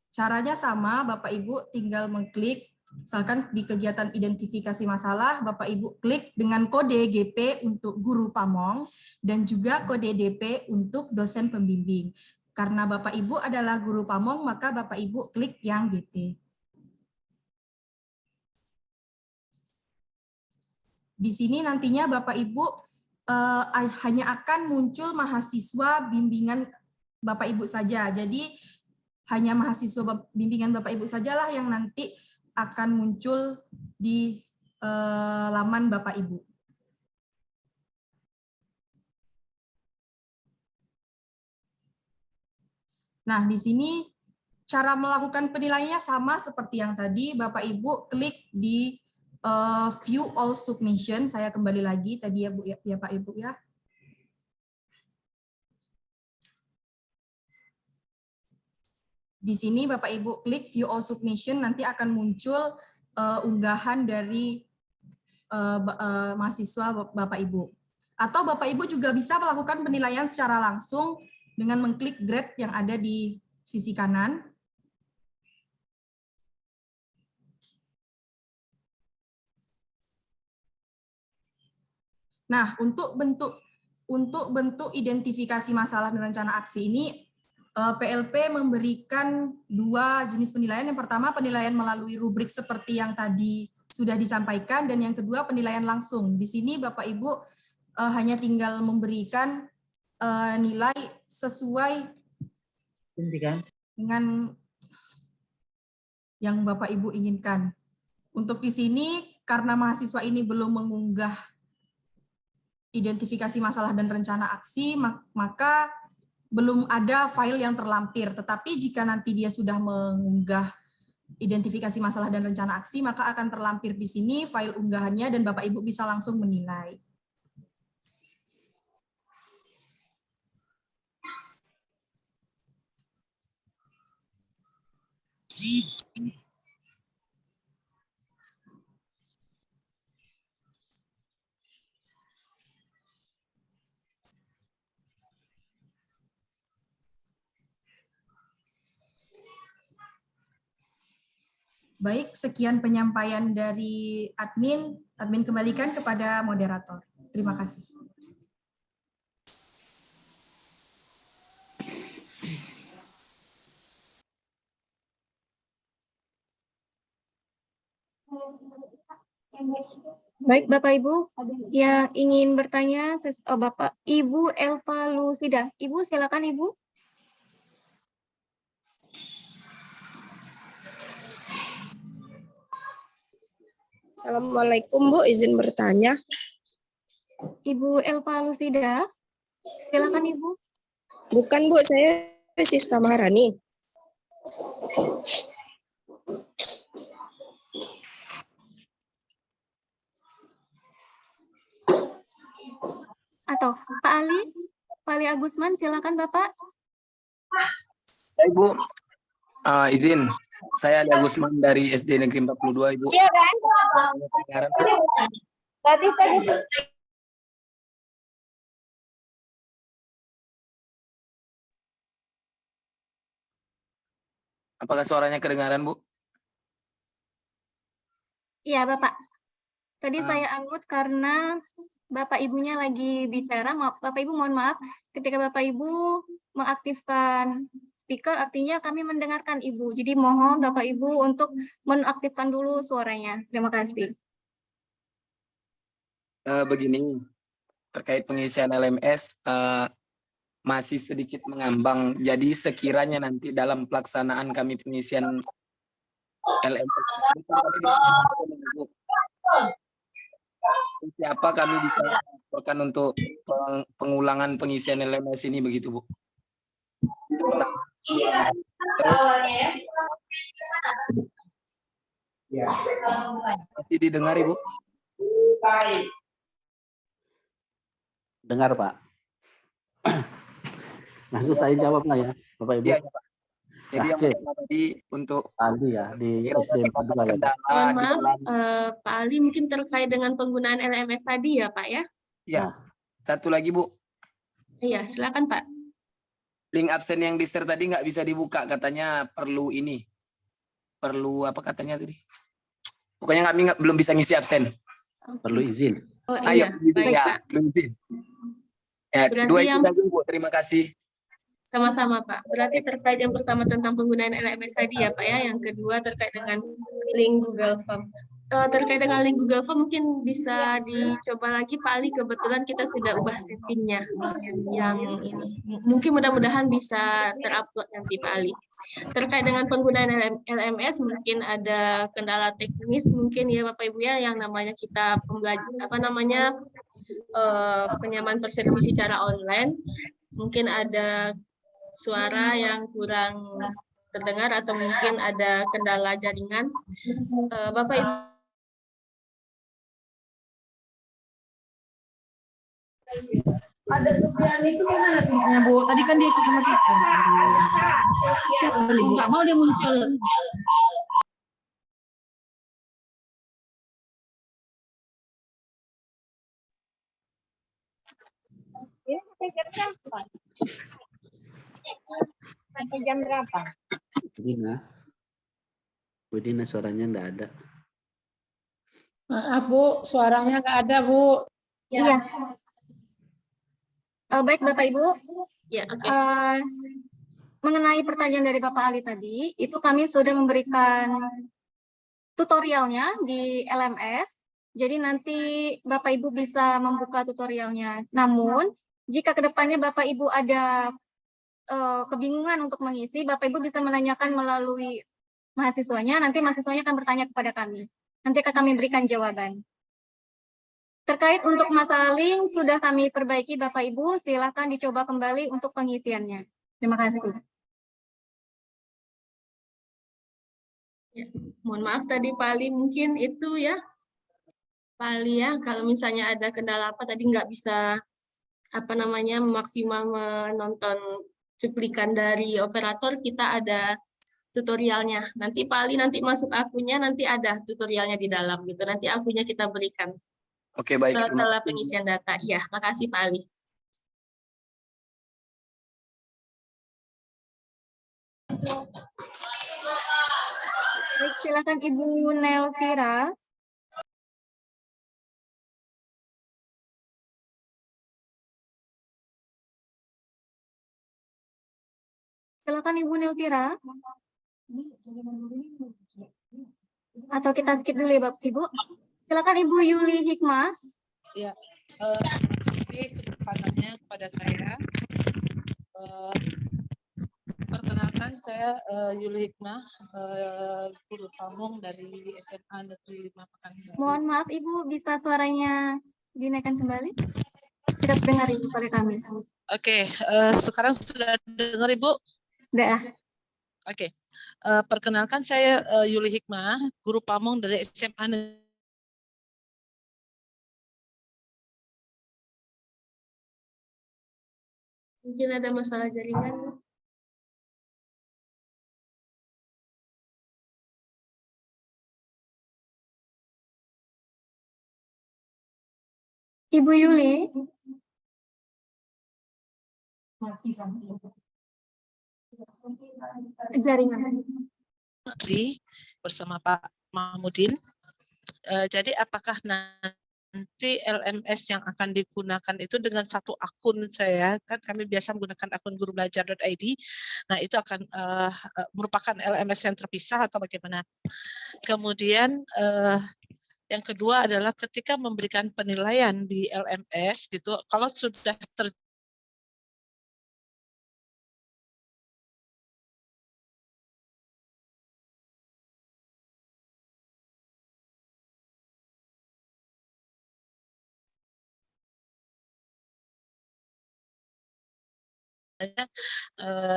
Caranya sama, Bapak Ibu tinggal mengklik, misalkan di kegiatan identifikasi masalah, Bapak Ibu klik dengan kode GP untuk guru pamong dan juga kode DP untuk dosen pembimbing. Karena Bapak Ibu adalah guru pamong, maka Bapak Ibu klik yang DP. Di sini nantinya Bapak Ibu hanya akan muncul mahasiswa bimbingan Bapak Ibu saja. Jadi hanya mahasiswa bimbingan Bapak Ibu sajalah yang nanti akan muncul di laman Bapak Ibu. Nah, di sini cara melakukan penilaiannya sama seperti yang tadi. Bapak Ibu klik di view all submission. Saya kembali lagi tadi ya Bu ya Pak Ibu ya. Di sini Bapak Ibu klik view all submission, nanti akan muncul unggahan dari mahasiswa Bapak Ibu. Atau Bapak Ibu juga bisa melakukan penilaian secara langsung dengan mengklik grade yang ada di sisi kanan. Nah, untuk bentuk identifikasi masalah dan rencana aksi ini, PLP memberikan dua jenis penilaian. Yang pertama, penilaian melalui rubrik seperti yang tadi sudah disampaikan, dan yang kedua, penilaian langsung. Di sini Bapak Ibu hanya tinggal memberikan nilai sesuai dengan yang Bapak Ibu inginkan. Untuk di sini, karena mahasiswa ini belum mengunggah identifikasi masalah dan rencana aksi, maka belum ada file yang terlampir. Tetapi jika nanti dia sudah mengunggah identifikasi masalah dan rencana aksi, maka akan terlampir di sini file unggahannya dan Bapak Ibu bisa langsung menilai. Baik, sekian penyampaian dari admin. Admin kembalikan kepada moderator. Terima kasih. Baik, Bapak Ibu, yang ingin bertanya, Bapak Ibu Elva Lusida. Ibu, silakan Ibu. Assalamualaikum Bu, izin bertanya. Ibu Elva Lusida, silakan Ibu. Bukan Bu, saya Siska Maharani. Atau Pak Ali Agusman, silakan Bapak. Baik Bu, izin. Saya Ali Agusman dari SD Negeri 42 Ibu. Iya kan? Tadi saya Apakah suaranya kedengaran Bu? Iya Bapak. Tadi saya unmute karena Bapak Ibunya lagi bicara. Bapak Ibu mohon maaf. Ketika Bapak Ibu mengaktifkan speaker, artinya kami mendengarkan Ibu. Jadi mohon Bapak Ibu untuk menaktifkan dulu suaranya. Terima kasih. Begini, terkait pengisian LMS masih sedikit mengambang. Jadi sekiranya nanti dalam pelaksanaan kami pengisian LMS, siapa kami bisa laporkan untuk pengulangan pengisian LMS ini begitu Bu? Masih didengar Ibu? Dengar Pak. Langsung saya jawab lah ya Bapak Ibu. Iya, Pak. Jadi yang pertama tadi untuk Ali ya di SD 42 ya Pak. Mohon maaf, Pak Ali mungkin terkait dengan penggunaan LMS tadi ya Pak ya? Ya, satu lagi Bu. Iya, silakan Pak. Link absen yang di-share tadi nggak bisa dibuka, katanya perlu ini. Perlu apa katanya tadi? Pokoknya kami belum bisa ngisi absen. Perlu izin. Oh Ayo, iya, baik ya, Pak. belum izin. Ya, Berarti dua itu yang saja Bu, terima kasih. sama-sama Pak. Berarti terkait yang pertama tentang penggunaan LMS tadi ya Pak ya. Yang kedua terkait dengan link Google Form. Terkait dengan link Google Form mungkin bisa dicoba lagi Pak Ali. Kebetulan kita sudah ubah settingnya yang ini. Mungkin mudah-mudahan bisa terupload nanti Pak Ali. Terkait dengan penggunaan LMS mungkin ada kendala teknis mungkin ya Bapak Ibu ya, yang namanya kita penyamaan persepsi secara online. Mungkin ada suara yang kurang terdengar atau mungkin ada kendala jaringan. Bapak Ibu Ada Supriani itu gimana tulisnya Bu? Tadi kan dia ikut sama siapa? Siapa Bu? nggak mau dia muncul. Ini sampai jam berapa? Sampai jam berapa? Bu Dina suaranya enggak ada. Maaf Bu, suaranya nggak ada Bu. Iya. Baik Bapak Ibu. Ya, oke. Mengenai pertanyaan dari Bapak Ali tadi, itu kami sudah memberikan tutorialnya di LMS. Jadi nanti Bapak Ibu bisa membuka tutorialnya. Namun, jika kedepannya Bapak Ibu ada kebingungan untuk mengisi, Bapak Ibu bisa menanyakan melalui mahasiswanya. Nanti mahasiswanya akan bertanya kepada kami. Nanti akan kami berikan jawaban. Terkait untuk masalah link, sudah kami perbaiki Bapak Ibu. Silakan dicoba kembali untuk pengisiannya. Terima kasih. Ya, mohon maaf tadi Pak Ali mungkin itu ya Pak Ali ya, kalau misalnya ada kendala apa tadi nggak bisa maksimal menonton cuplikan dari operator, kita ada tutorialnya. Nanti Pak Ali nanti masuk akunnya, nanti ada tutorialnya di dalam gitu. Nanti akunnya kita berikan. Oke, baik. Setelah pengisian data. Ya, makasih Pak Ali. Baik, Silakan Ibu Nelvira. Silakan Ibu Nelvira. Atau kita skip dulu ya Bapak Ibu. Silakan Ibu Yuli Hikmah. Ya, terima kasih kesempatannya kepada saya. Perkenalkan saya Yuli Hikmah, guru pamong dari SMA Negeri 5 Pekanbaru. Mohon maaf Ibu, bisa suaranya dinaikkan kembali? Tidak terdengar Ibu oleh kami. Oke, sekarang sudah dengar Ibu? Sudah. Oke, perkenalkan saya Yuli Hikmah, guru pamong dari SMA Negeri. Mungkin ada masalah jaringan. Ibu Yuli. Jaringan. Bersama Pak Mahmudin. Jadi apakah nanti LMS yang akan digunakan itu dengan satu akun saya, kan kami biasa menggunakan akun gurubelajar.id, nah itu akan merupakan LMS yang terpisah atau bagaimana? Kemudian yang kedua adalah ketika memberikan penilaian di LMS gitu, kalau sudah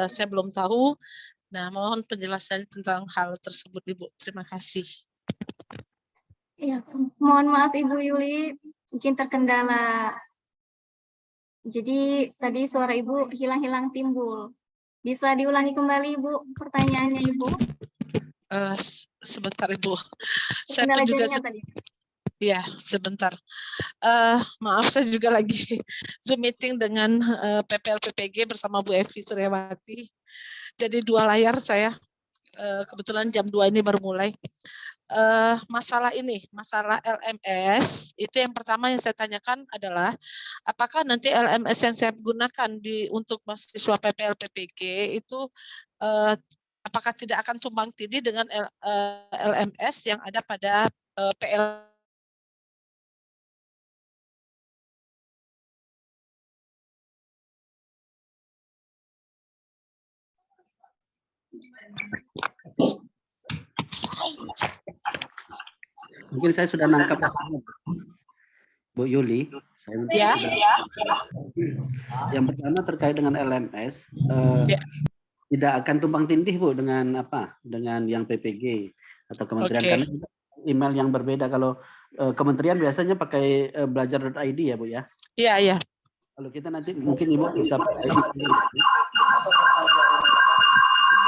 saya belum tahu. Nah, mohon penjelasan tentang hal tersebut, Ibu. Terima kasih. Ya, mohon maaf Ibu Yuli, mungkin terkendala. Jadi tadi suara Ibu hilang-hilang timbul. Bisa diulangi kembali Ibu pertanyaannya Ibu? Sebentar Ibu. Saya Terkendala juga jaringan tadi. Ya, sebentar. Maaf, saya juga lagi Zoom meeting dengan PPL-PPG bersama Bu Evi Suryawati. Jadi 2 layar saya. Kebetulan jam 2 ini baru mulai. Masalah LMS, itu yang pertama yang saya tanyakan adalah, apakah nanti LMS yang saya gunakan untuk mahasiswa PPL-PPG itu apakah tidak akan tumbang tindih dengan LMS yang ada pada PL Mungkin saya sudah nangkap Bu Yuli. Saya Yang pertama terkait dengan LMS, tidak akan tumpang tindih Bu dengan dengan yang PPG atau kementerian, karena email yang berbeda. Kalau kementerian biasanya pakai belajar.id ya Bu ya. Iya, iya. Kalau kita nanti mungkin Ibu bisa pakai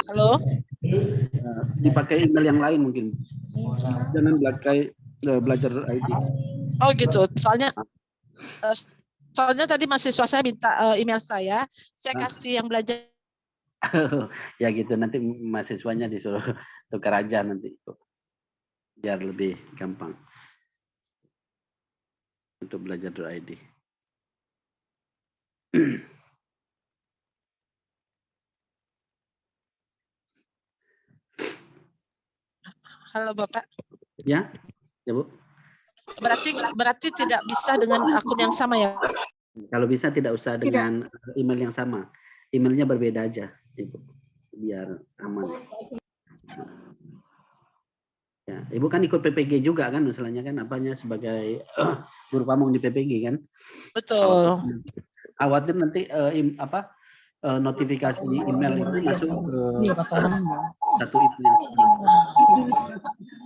halo, dipakai email yang lain mungkin, jangan pakai belajar.id. Oh gitu, soalnya tadi mahasiswa saya minta email saya kasih yang belajar. Ya gitu, nanti mahasiswanya disuruh tukar aja nanti biar lebih gampang untuk belajar.id. Halo Bapak. Ya, ya Bu. Berarti tidak bisa dengan akun yang sama ya? Kalau bisa tidak usah dengan email yang sama. Emailnya berbeda aja, Ibu, biar aman. Ya, Ibu kan ikut PPG juga kan, misalnya kan sebagai guru pamong di PPG kan? Betul. Khawatir nanti notifikasi email itu masuk ke satu email.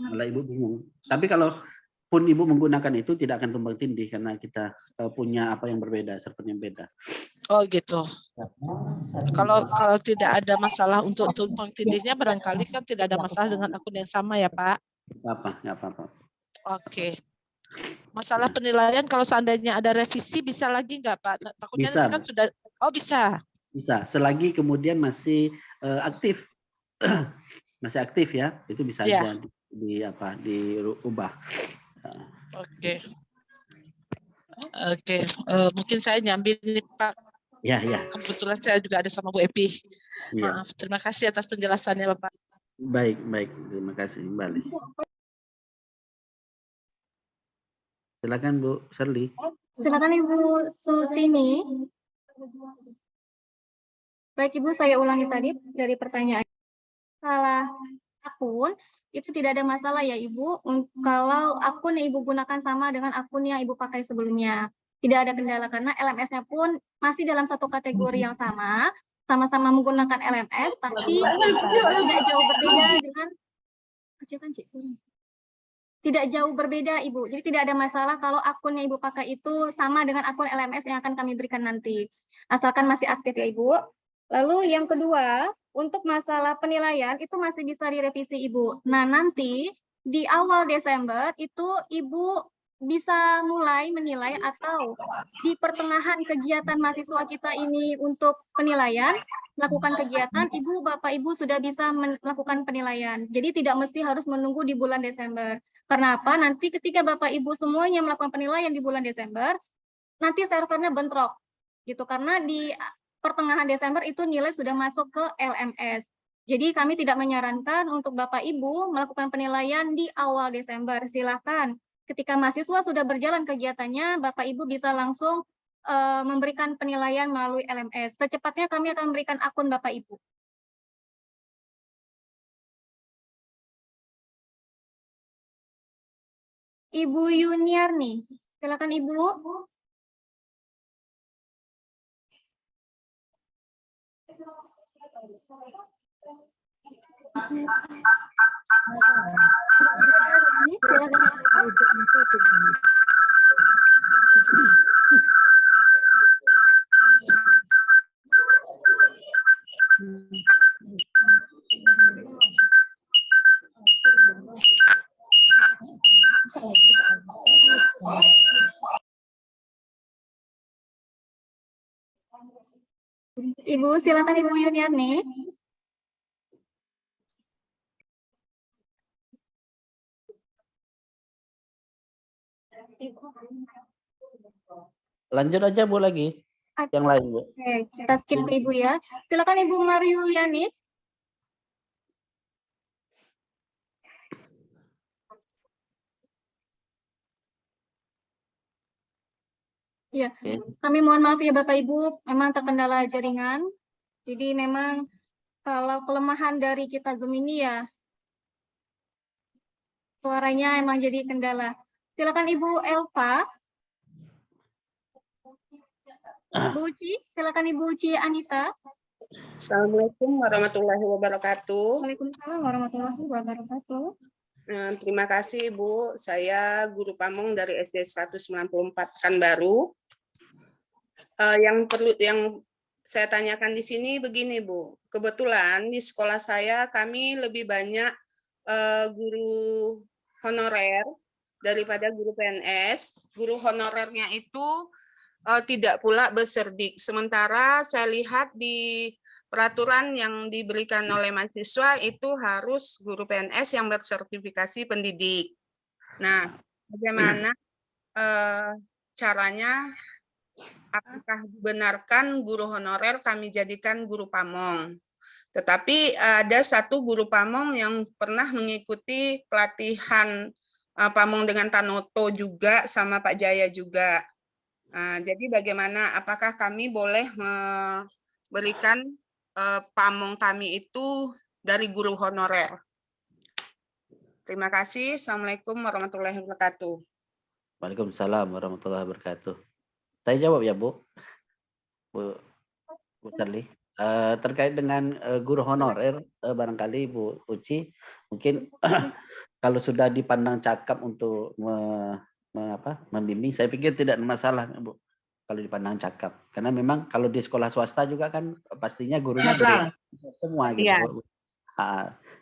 Malah Ibu bingung. Tapi kalau pun Ibu menggunakan itu tidak akan tumbang tindih karena kita punya apa yang berbeda, server yang beda. Oh gitu. Kalau tidak ada masalah untuk tumpang tindihnya, barangkali kan tidak ada masalah dengan akun yang sama ya Pak? Nggak apa-apa. Oke. Masalah penilaian kalau seandainya ada revisi bisa lagi nggak Pak? Takutnya bisa. nanti kan sudah. Oh bisa. Bisa. Selagi kemudian masih aktif, masih aktif ya, itu bisa aja. diubah. Oke. Oke, mungkin saya nyambi nih Pak. Ya, ya. Kebetulan saya juga ada sama Bu Epi. Ya. Maaf, terima kasih atas penjelasannya Bapak. Baik, baik. Terima kasih kembali. Silakan Bu Sherly. Silakan Ibu Sutini. Baik Ibu, saya ulangi tadi dari pertanyaan. Salah akun itu tidak ada masalah ya Ibu. Kalau akun yang Ibu gunakan sama dengan akun yang Ibu pakai sebelumnya. Tidak ada kendala karena LMS-nya pun masih dalam satu kategori yang sama-sama menggunakan LMS, tapi tidak jauh berbeda dengan tidak jauh berbeda Ibu. Jadi tidak ada masalah kalau akun yang Ibu pakai itu sama dengan akun LMS yang akan kami berikan nanti. Asalkan masih aktif ya Ibu. Lalu yang kedua, untuk masalah penilaian itu masih bisa direvisi Ibu. Nah, nanti di awal Desember itu Ibu bisa mulai menilai atau di pertengahan kegiatan mahasiswa kita ini untuk penilaian, melakukan kegiatan, Ibu, Bapak, Ibu sudah bisa melakukan penilaian. Jadi tidak mesti harus menunggu di bulan Desember. Karena apa? Nanti ketika Bapak, Ibu semuanya melakukan penilaian di bulan Desember, nanti servernya bentrok. Gitu, karena di pertengahan Desember itu nilai sudah masuk ke LMS. Jadi kami tidak menyarankan untuk Bapak Ibu melakukan penilaian di awal Desember. Silakan ketika mahasiswa sudah berjalan kegiatannya, Bapak Ibu bisa langsung memberikan penilaian melalui LMS. Secepatnya kami akan memberikan akun Bapak Ibu. Ibu Yuniarni, silakan Ibu. Ibu, silakan Ibu Yuniarni. Lanjut aja Bu lagi. Yang lain Bu. Oke, kita skip ke Ibu ya. Silakan Ibu Mariuliani. Ya, kami mohon maaf ya Bapak Ibu, memang terkendala jaringan. Jadi memang kalau kelemahan dari kita Zoom ini ya, suaranya emang jadi kendala. Silakan Ibu Elva. Bu Uci, silakan Ibu Uci Anita. Assalamualaikum warahmatullahi wabarakatuh. Waalaikumsalam warahmatullahi wabarakatuh. Terima kasih Bu, saya Guru Pamong dari SD 194 Pekanbaru. Yang saya tanyakan di sini begini Bu, kebetulan di sekolah saya kami lebih banyak guru honorer daripada guru PNS. Guru honorernya itu tidak pula berserdik. Sementara saya lihat di peraturan yang diberikan oleh mahasiswa itu harus guru PNS yang bersertifikasi pendidik. Nah, bagaimana caranya? Apakah dibenarkan guru honorer kami jadikan guru pamong? Tetapi ada satu guru pamong yang pernah mengikuti pelatihan pamong dengan Tanoto juga sama Pak Jaya juga. Jadi bagaimana, apakah kami boleh memberikan pamong kami itu dari guru honorer? Terima kasih. Assalamualaikum warahmatullahi wabarakatuh. Waalaikumsalam warahmatullahi wabarakatuh. Saya jawab ya Bu Sherly. Terkait dengan guru honorer, barangkali Bu Uci, mungkin kalau sudah dipandang cakap untuk membimbing, saya pikir tidak ada masalah Bu kalau dipandang cakap. Karena memang kalau di sekolah swasta juga kan pastinya gurunya berbeda semua gitu. Iya.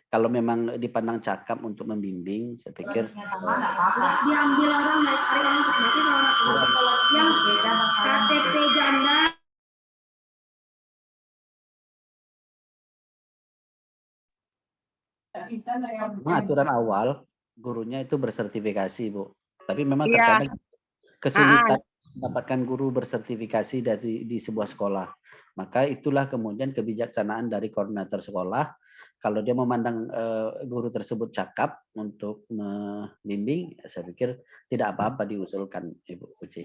Kalau memang dipandang cakap untuk membimbing, saya pikir diambil orang yang KTP janda. Memang aturan awal gurunya itu bersertifikasi, Bu. Tapi memang Iya. terkadang kesulitan mendapatkan guru bersertifikasi di sebuah sekolah. Maka itulah kemudian kebijaksanaan dari koordinator sekolah. Kalau dia memandang guru tersebut cakap untuk membimbing, saya pikir tidak apa-apa diusulkan, Ibu Uci.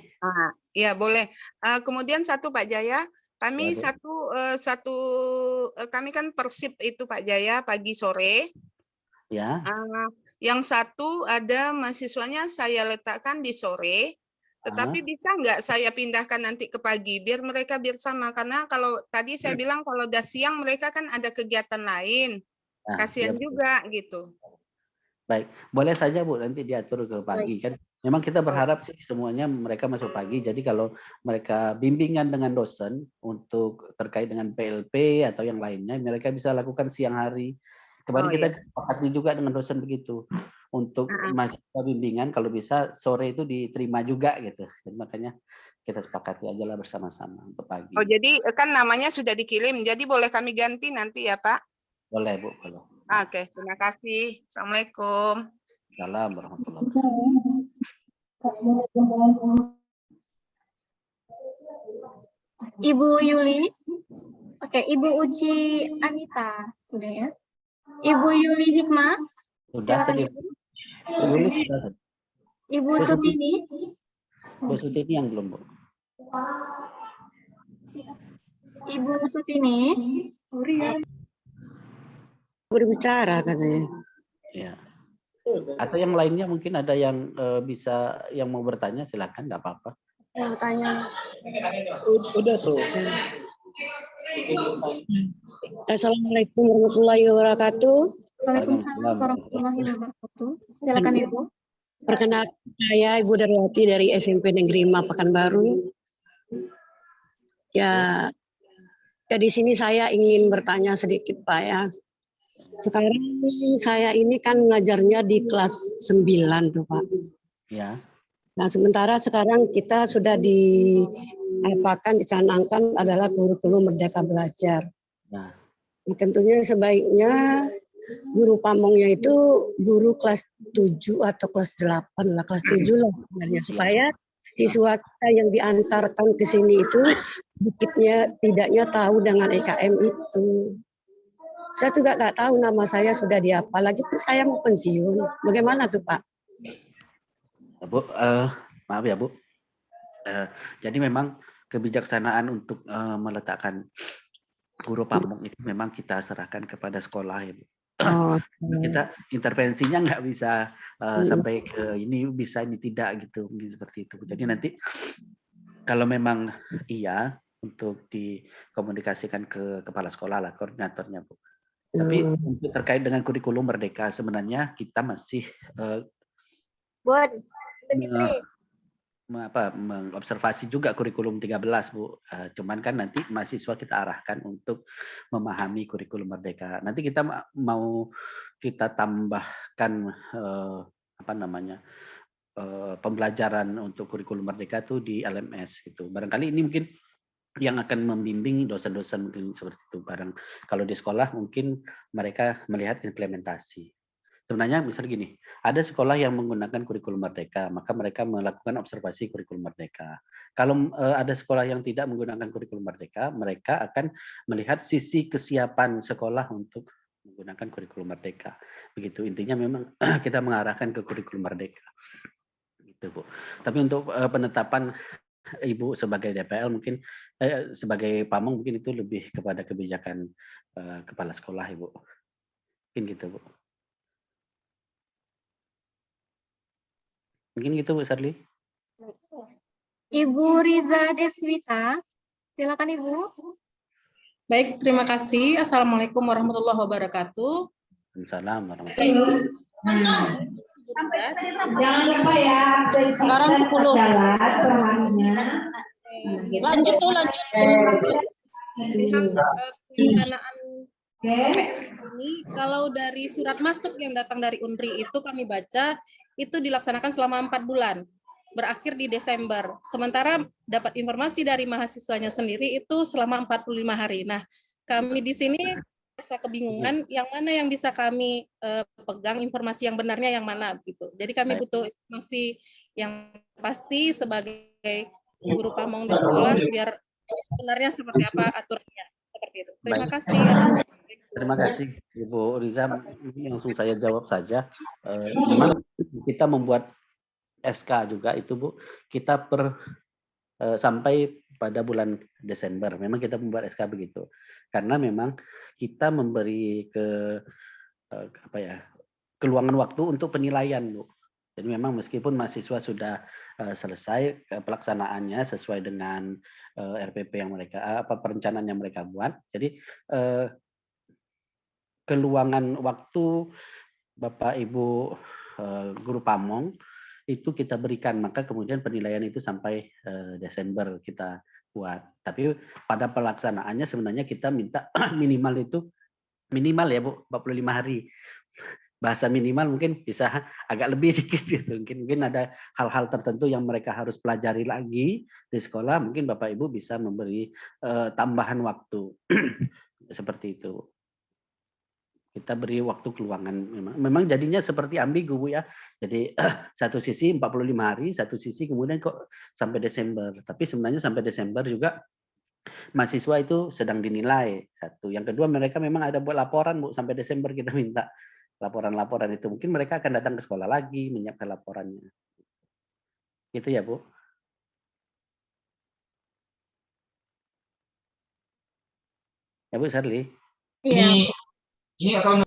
Iya boleh. Kemudian satu Pak Jaya, kami Ya, Bu. kami kan persib itu Pak Jaya pagi sore. Ya. Yang satu ada mahasiswanya saya letakkan di sore, tetapi bisa nggak saya pindahkan nanti ke pagi biar mereka sama, karena kalau tadi saya bilang kalau udah siang mereka kan ada kegiatan lain, Nah, kasihan ya, juga gitu. Baik, boleh saja Bu nanti diatur ke pagi kan. Memang kita berharap sih semuanya mereka masuk pagi. Jadi kalau mereka bimbingan dengan dosen untuk terkait dengan PLP atau yang lainnya, mereka bisa lakukan siang hari. Kemarin kita sepakati juga dengan dosen begitu. Untuk mahasiswa bimbingan kalau bisa sore itu diterima juga gitu. Jadi makanya kita sepakati aja lah bersama-sama untuk pagi. Oh jadi kan namanya sudah dikirim, jadi boleh kami ganti nanti ya Pak? Boleh Bu, boleh. Oke, terima kasih. Assalamualaikum. Salam warahmatullahi wabarakatuh. Ibu Yuli. Oke, Ibu Uci Anita sudah ya. Ibu Yuli Hikmah. Sudah Silakan tadi. Ibu. Yuli sudah. Ibu Sutini. Bu Sutini yang belum, Bu. Ibu Sutini. Berbicara katanya. Ya. Atau yang lainnya mungkin ada yang bisa yang mau bertanya, silakan, nggak apa-apa. Yang tanya. Udah tuh. Assalamualaikum warahmatullahi wabarakatuh. Waalaikumsalam warahmatullahi wabarakatuh. Silakan Ibu. Perkenalkan saya Ibu Darwati dari SMP Negeri 5 Pekanbaru. Ya di sini saya ingin bertanya sedikit Pak ya. Sekarang saya ini kan ngajarnya di kelas 9 tuh Pak. Ya. Nah sementara sekarang kita sudah dicanangkan adalah kurikulum Merdeka Belajar. Nah. Tentunya sebaiknya guru pamongnya itu guru kelas 7 atau kelas 8 lah, kelas 7 lah sebenarnya, supaya siswa kita yang diantarkan ke sini itu tidaknya tahu dengan EKM itu. Saya juga nggak tahu nama saya sudah di apa, lagi pun saya mau pensiun. Bagaimana tuh Pak? Bu, maaf ya Bu. Jadi memang kebijaksanaan untuk meletakkan guru pamong itu memang kita serahkan kepada sekolah ya Bu. Kita intervensinya nggak bisa sampai ke ini bisa ini tidak gitu, mungkin seperti itu. Jadi nanti kalau memang iya untuk dikomunikasikan ke kepala sekolah lah, koordinatornya Bu. Tapi untuk terkait dengan kurikulum Merdeka sebenarnya kita masih mengobservasi juga kurikulum 13 Bu. Cuman kan nanti mahasiswa kita arahkan untuk memahami kurikulum Merdeka. Nanti kita mau kita tambahkan pembelajaran untuk kurikulum Merdeka tuh di LMS gitu. Barangkali ini mungkin yang akan membimbing dosen-dosen mungkin seperti itu. Kalau di sekolah mungkin mereka melihat implementasi. Sebenarnya misal gini, ada sekolah yang menggunakan kurikulum Merdeka, maka mereka melakukan observasi kurikulum Merdeka. Kalau ada sekolah yang tidak menggunakan kurikulum Merdeka, mereka akan melihat sisi kesiapan sekolah untuk menggunakan kurikulum Merdeka. Begitu intinya memang kita mengarahkan ke kurikulum Merdeka. Gitu Bu. Tapi untuk penetapan Ibu sebagai DPL mungkin sebagai pamong mungkin itu lebih kepada kebijakan kepala sekolah Ibu. Mungkin gitu Bu. Mungkin gitu Bu Sarli. Ibu Riza Deswita, silakan Ibu. Baik, terima kasih. Assalamualaikum warahmatullahi wabarakatuh. Waalaikumsalam warahmatullahi wabarakatuh. Jangan lupa ya. Sekarang 10. Lanjut. Pelaksanaan ini kalau dari surat masuk yang datang dari UNRI itu kami baca itu dilaksanakan selama 4 bulan, berakhir di Desember. Sementara dapat informasi dari mahasiswanya sendiri itu selama 45 hari. Nah, kami di sini merasa kebingungan, yang mana yang bisa kami pegang, informasi yang benarnya yang mana gitu. Jadi kami butuh informasi yang pasti sebagai guru pamong di sekolah biar sebenarnya seperti apa aturannya. Seperti itu. Terima kasih. Terima kasih Ibu Riza. Langsung saya jawab saja. Memang kita membuat SK juga itu Bu. Kita sampai pada bulan Desember. Memang kita membuat SK begitu. Karena memang kita memberi keluangan waktu untuk penilaian Bu. Jadi memang meskipun mahasiswa sudah selesai pelaksanaannya sesuai dengan RPP yang mereka perencanaan yang mereka buat. Jadi keluangan waktu Bapak Ibu guru pamong itu kita berikan, maka kemudian penilaian itu sampai Desember kita buat. Tapi pada pelaksanaannya sebenarnya kita minta minimal ya Bu, 45 hari. Bahasa minimal mungkin bisa agak lebih dikit gitu. Mungkin ada hal-hal tertentu yang mereka harus pelajari lagi di sekolah, mungkin Bapak Ibu bisa memberi tambahan waktu. Seperti itu. Kita beri waktu keluangan memang jadinya seperti ambigu Bu ya. Jadi satu sisi 45 hari, satu sisi kemudian kok sampai Desember. Tapi sebenarnya sampai Desember juga mahasiswa itu sedang dinilai. Satu. Yang kedua mereka memang ada buat laporan Bu, sampai Desember kita minta laporan-laporan itu. Mungkin mereka akan datang ke sekolah lagi menyiapkan laporannya. Gitu ya Bu. Ya Bu Sarli. Iya. Ini akan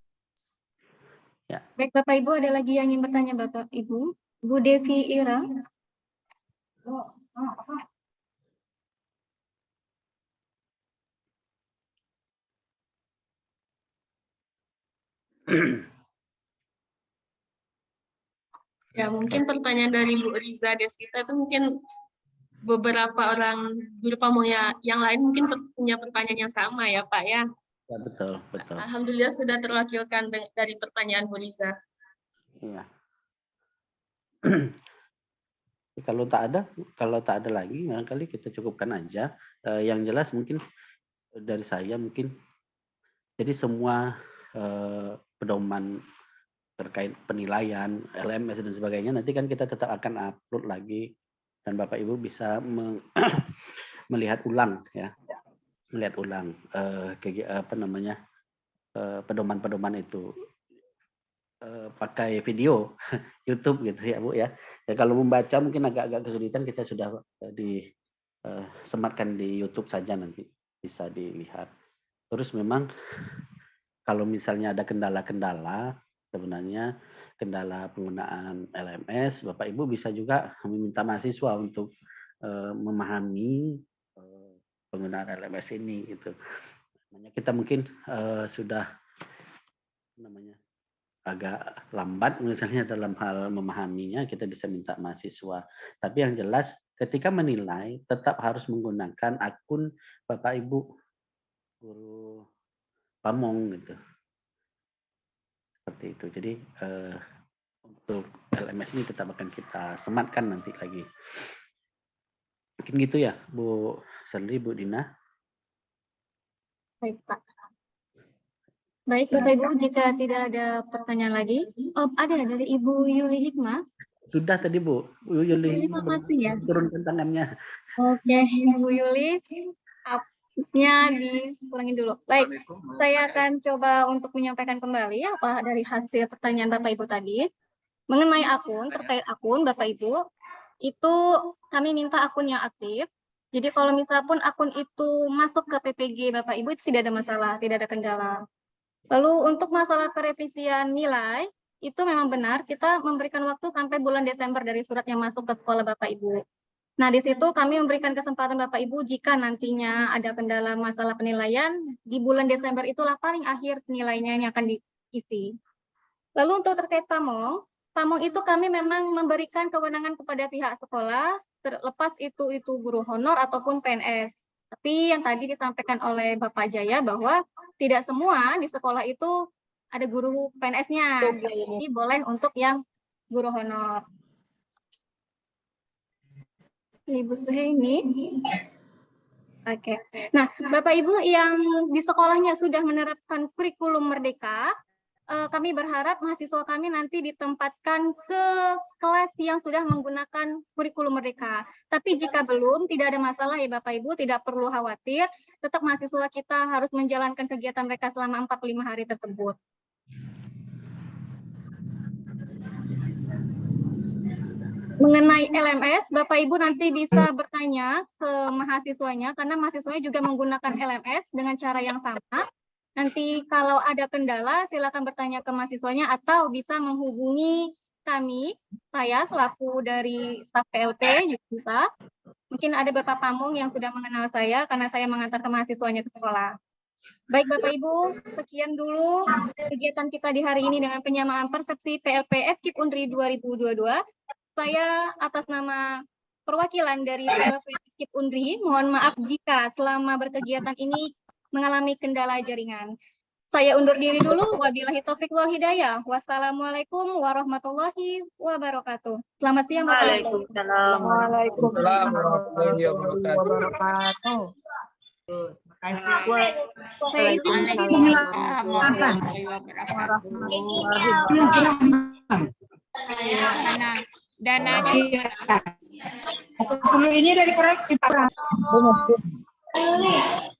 Ya. Baik Bapak Ibu, ada lagi yang ingin bertanya Bapak Ibu? Bu Devi Ira. Ya, mungkin pertanyaan dari Bu Riza Deskita itu mungkin beberapa orang guru pamong yang lain mungkin punya pertanyaan yang sama ya Pak ya. Ya betul. Alhamdulillah sudah terwakilkan dari pertanyaan Bu Riza. Iya. Kalau tak ada lagi, barangkali kita cukupkan aja. Yang jelas mungkin dari saya mungkin, jadi semua pedoman terkait penilaian, LMS dan sebagainya, nanti kan kita tetap akan upload lagi dan Bapak Ibu bisa melihat ulang ya, pedoman-pedoman itu pakai video YouTube gitu ya Bu ya. Ya kalau membaca mungkin agak kesulitan, kita sudah disematkan di YouTube saja, nanti bisa dilihat. Terus memang kalau misalnya ada kendala-kendala, sebenarnya kendala penggunaan LMS, Bapak Ibu bisa juga meminta mahasiswa untuk memahami penggunaan LMS ini gitu. Kita mungkin sudah agak lambat misalnya dalam hal memahaminya, kita bisa minta mahasiswa. Tapi yang jelas ketika menilai tetap harus menggunakan akun Bapak Ibu guru pamong gitu. Seperti itu. Jadi untuk LMS ini tetap akan kita sematkan nanti lagi. Mungkin gitu ya Bu Sarli, Bu Dina. Baik Pak. Baik Bapak Ibu, jika tidak ada pertanyaan lagi, ada dari Ibu Yuli Hikmah. Sudah tadi Bu, Yuli masih ya. turunkan tangannya. Oke, Ibu Yuli, upnya dikurangin dulu. Baik, saya akan coba untuk menyampaikan kembali apa dari hasil pertanyaan Bapak Ibu tadi. Mengenai akun, terkait akun Bapak Ibu, itu kami minta akun yang aktif. Jadi kalau misalnya pun akun itu masuk ke PPG Bapak Ibu itu tidak ada masalah, tidak ada kendala. Lalu untuk masalah perevisian nilai, itu memang benar kita memberikan waktu sampai bulan Desember dari surat yang masuk ke sekolah Bapak Ibu. Nah, di situ kami memberikan kesempatan Bapak Ibu jika nantinya ada kendala masalah penilaian, di bulan Desember itulah paling akhir nilainya yang akan diisi. Lalu untuk terkait pamong itu kami memang memberikan kewenangan kepada pihak sekolah, terlepas itu guru honor ataupun PNS. Tapi yang tadi disampaikan oleh Bapak Jaya bahwa tidak semua di sekolah itu ada guru PNS-nya. Jadi boleh untuk yang guru honor. Ibu Suhaini, Oke. Nah, Bapak Ibu yang di sekolahnya sudah menerapkan kurikulum merdeka, kami berharap mahasiswa kami nanti ditempatkan ke kelas yang sudah menggunakan kurikulum merdeka. Tapi jika belum, tidak ada masalah ya Bapak Ibu, tidak perlu khawatir. Tetap mahasiswa kita harus menjalankan kegiatan mereka selama 45 hari tersebut. Mengenai LMS, Bapak Ibu nanti bisa bertanya ke mahasiswanya, karena mahasiswanya juga menggunakan LMS dengan cara yang sama. Nanti kalau ada kendala, silakan bertanya ke mahasiswanya atau bisa menghubungi kami, saya selaku dari staf PLP juga bisa. Mungkin ada beberapa pamong yang sudah mengenal saya karena saya mengantar ke mahasiswanya ke sekolah. Baik Bapak Ibu, sekian dulu kegiatan kita di hari ini dengan penyamaan persepsi PLP FKIP Unri 2022. Saya atas nama perwakilan dari PLP FKIP Unri, mohon maaf jika selama berkegiatan ini mengalami kendala jaringan. Saya undur diri dulu. Wabillahi taufiq wal hidayah. Wassalamualaikum warahmatullahi wabarakatuh. Selamat siang Bapak Ibu. Waalaikumsalam warahmatullahi wabarakatuh. Dananya Ini dari koreksi Pak.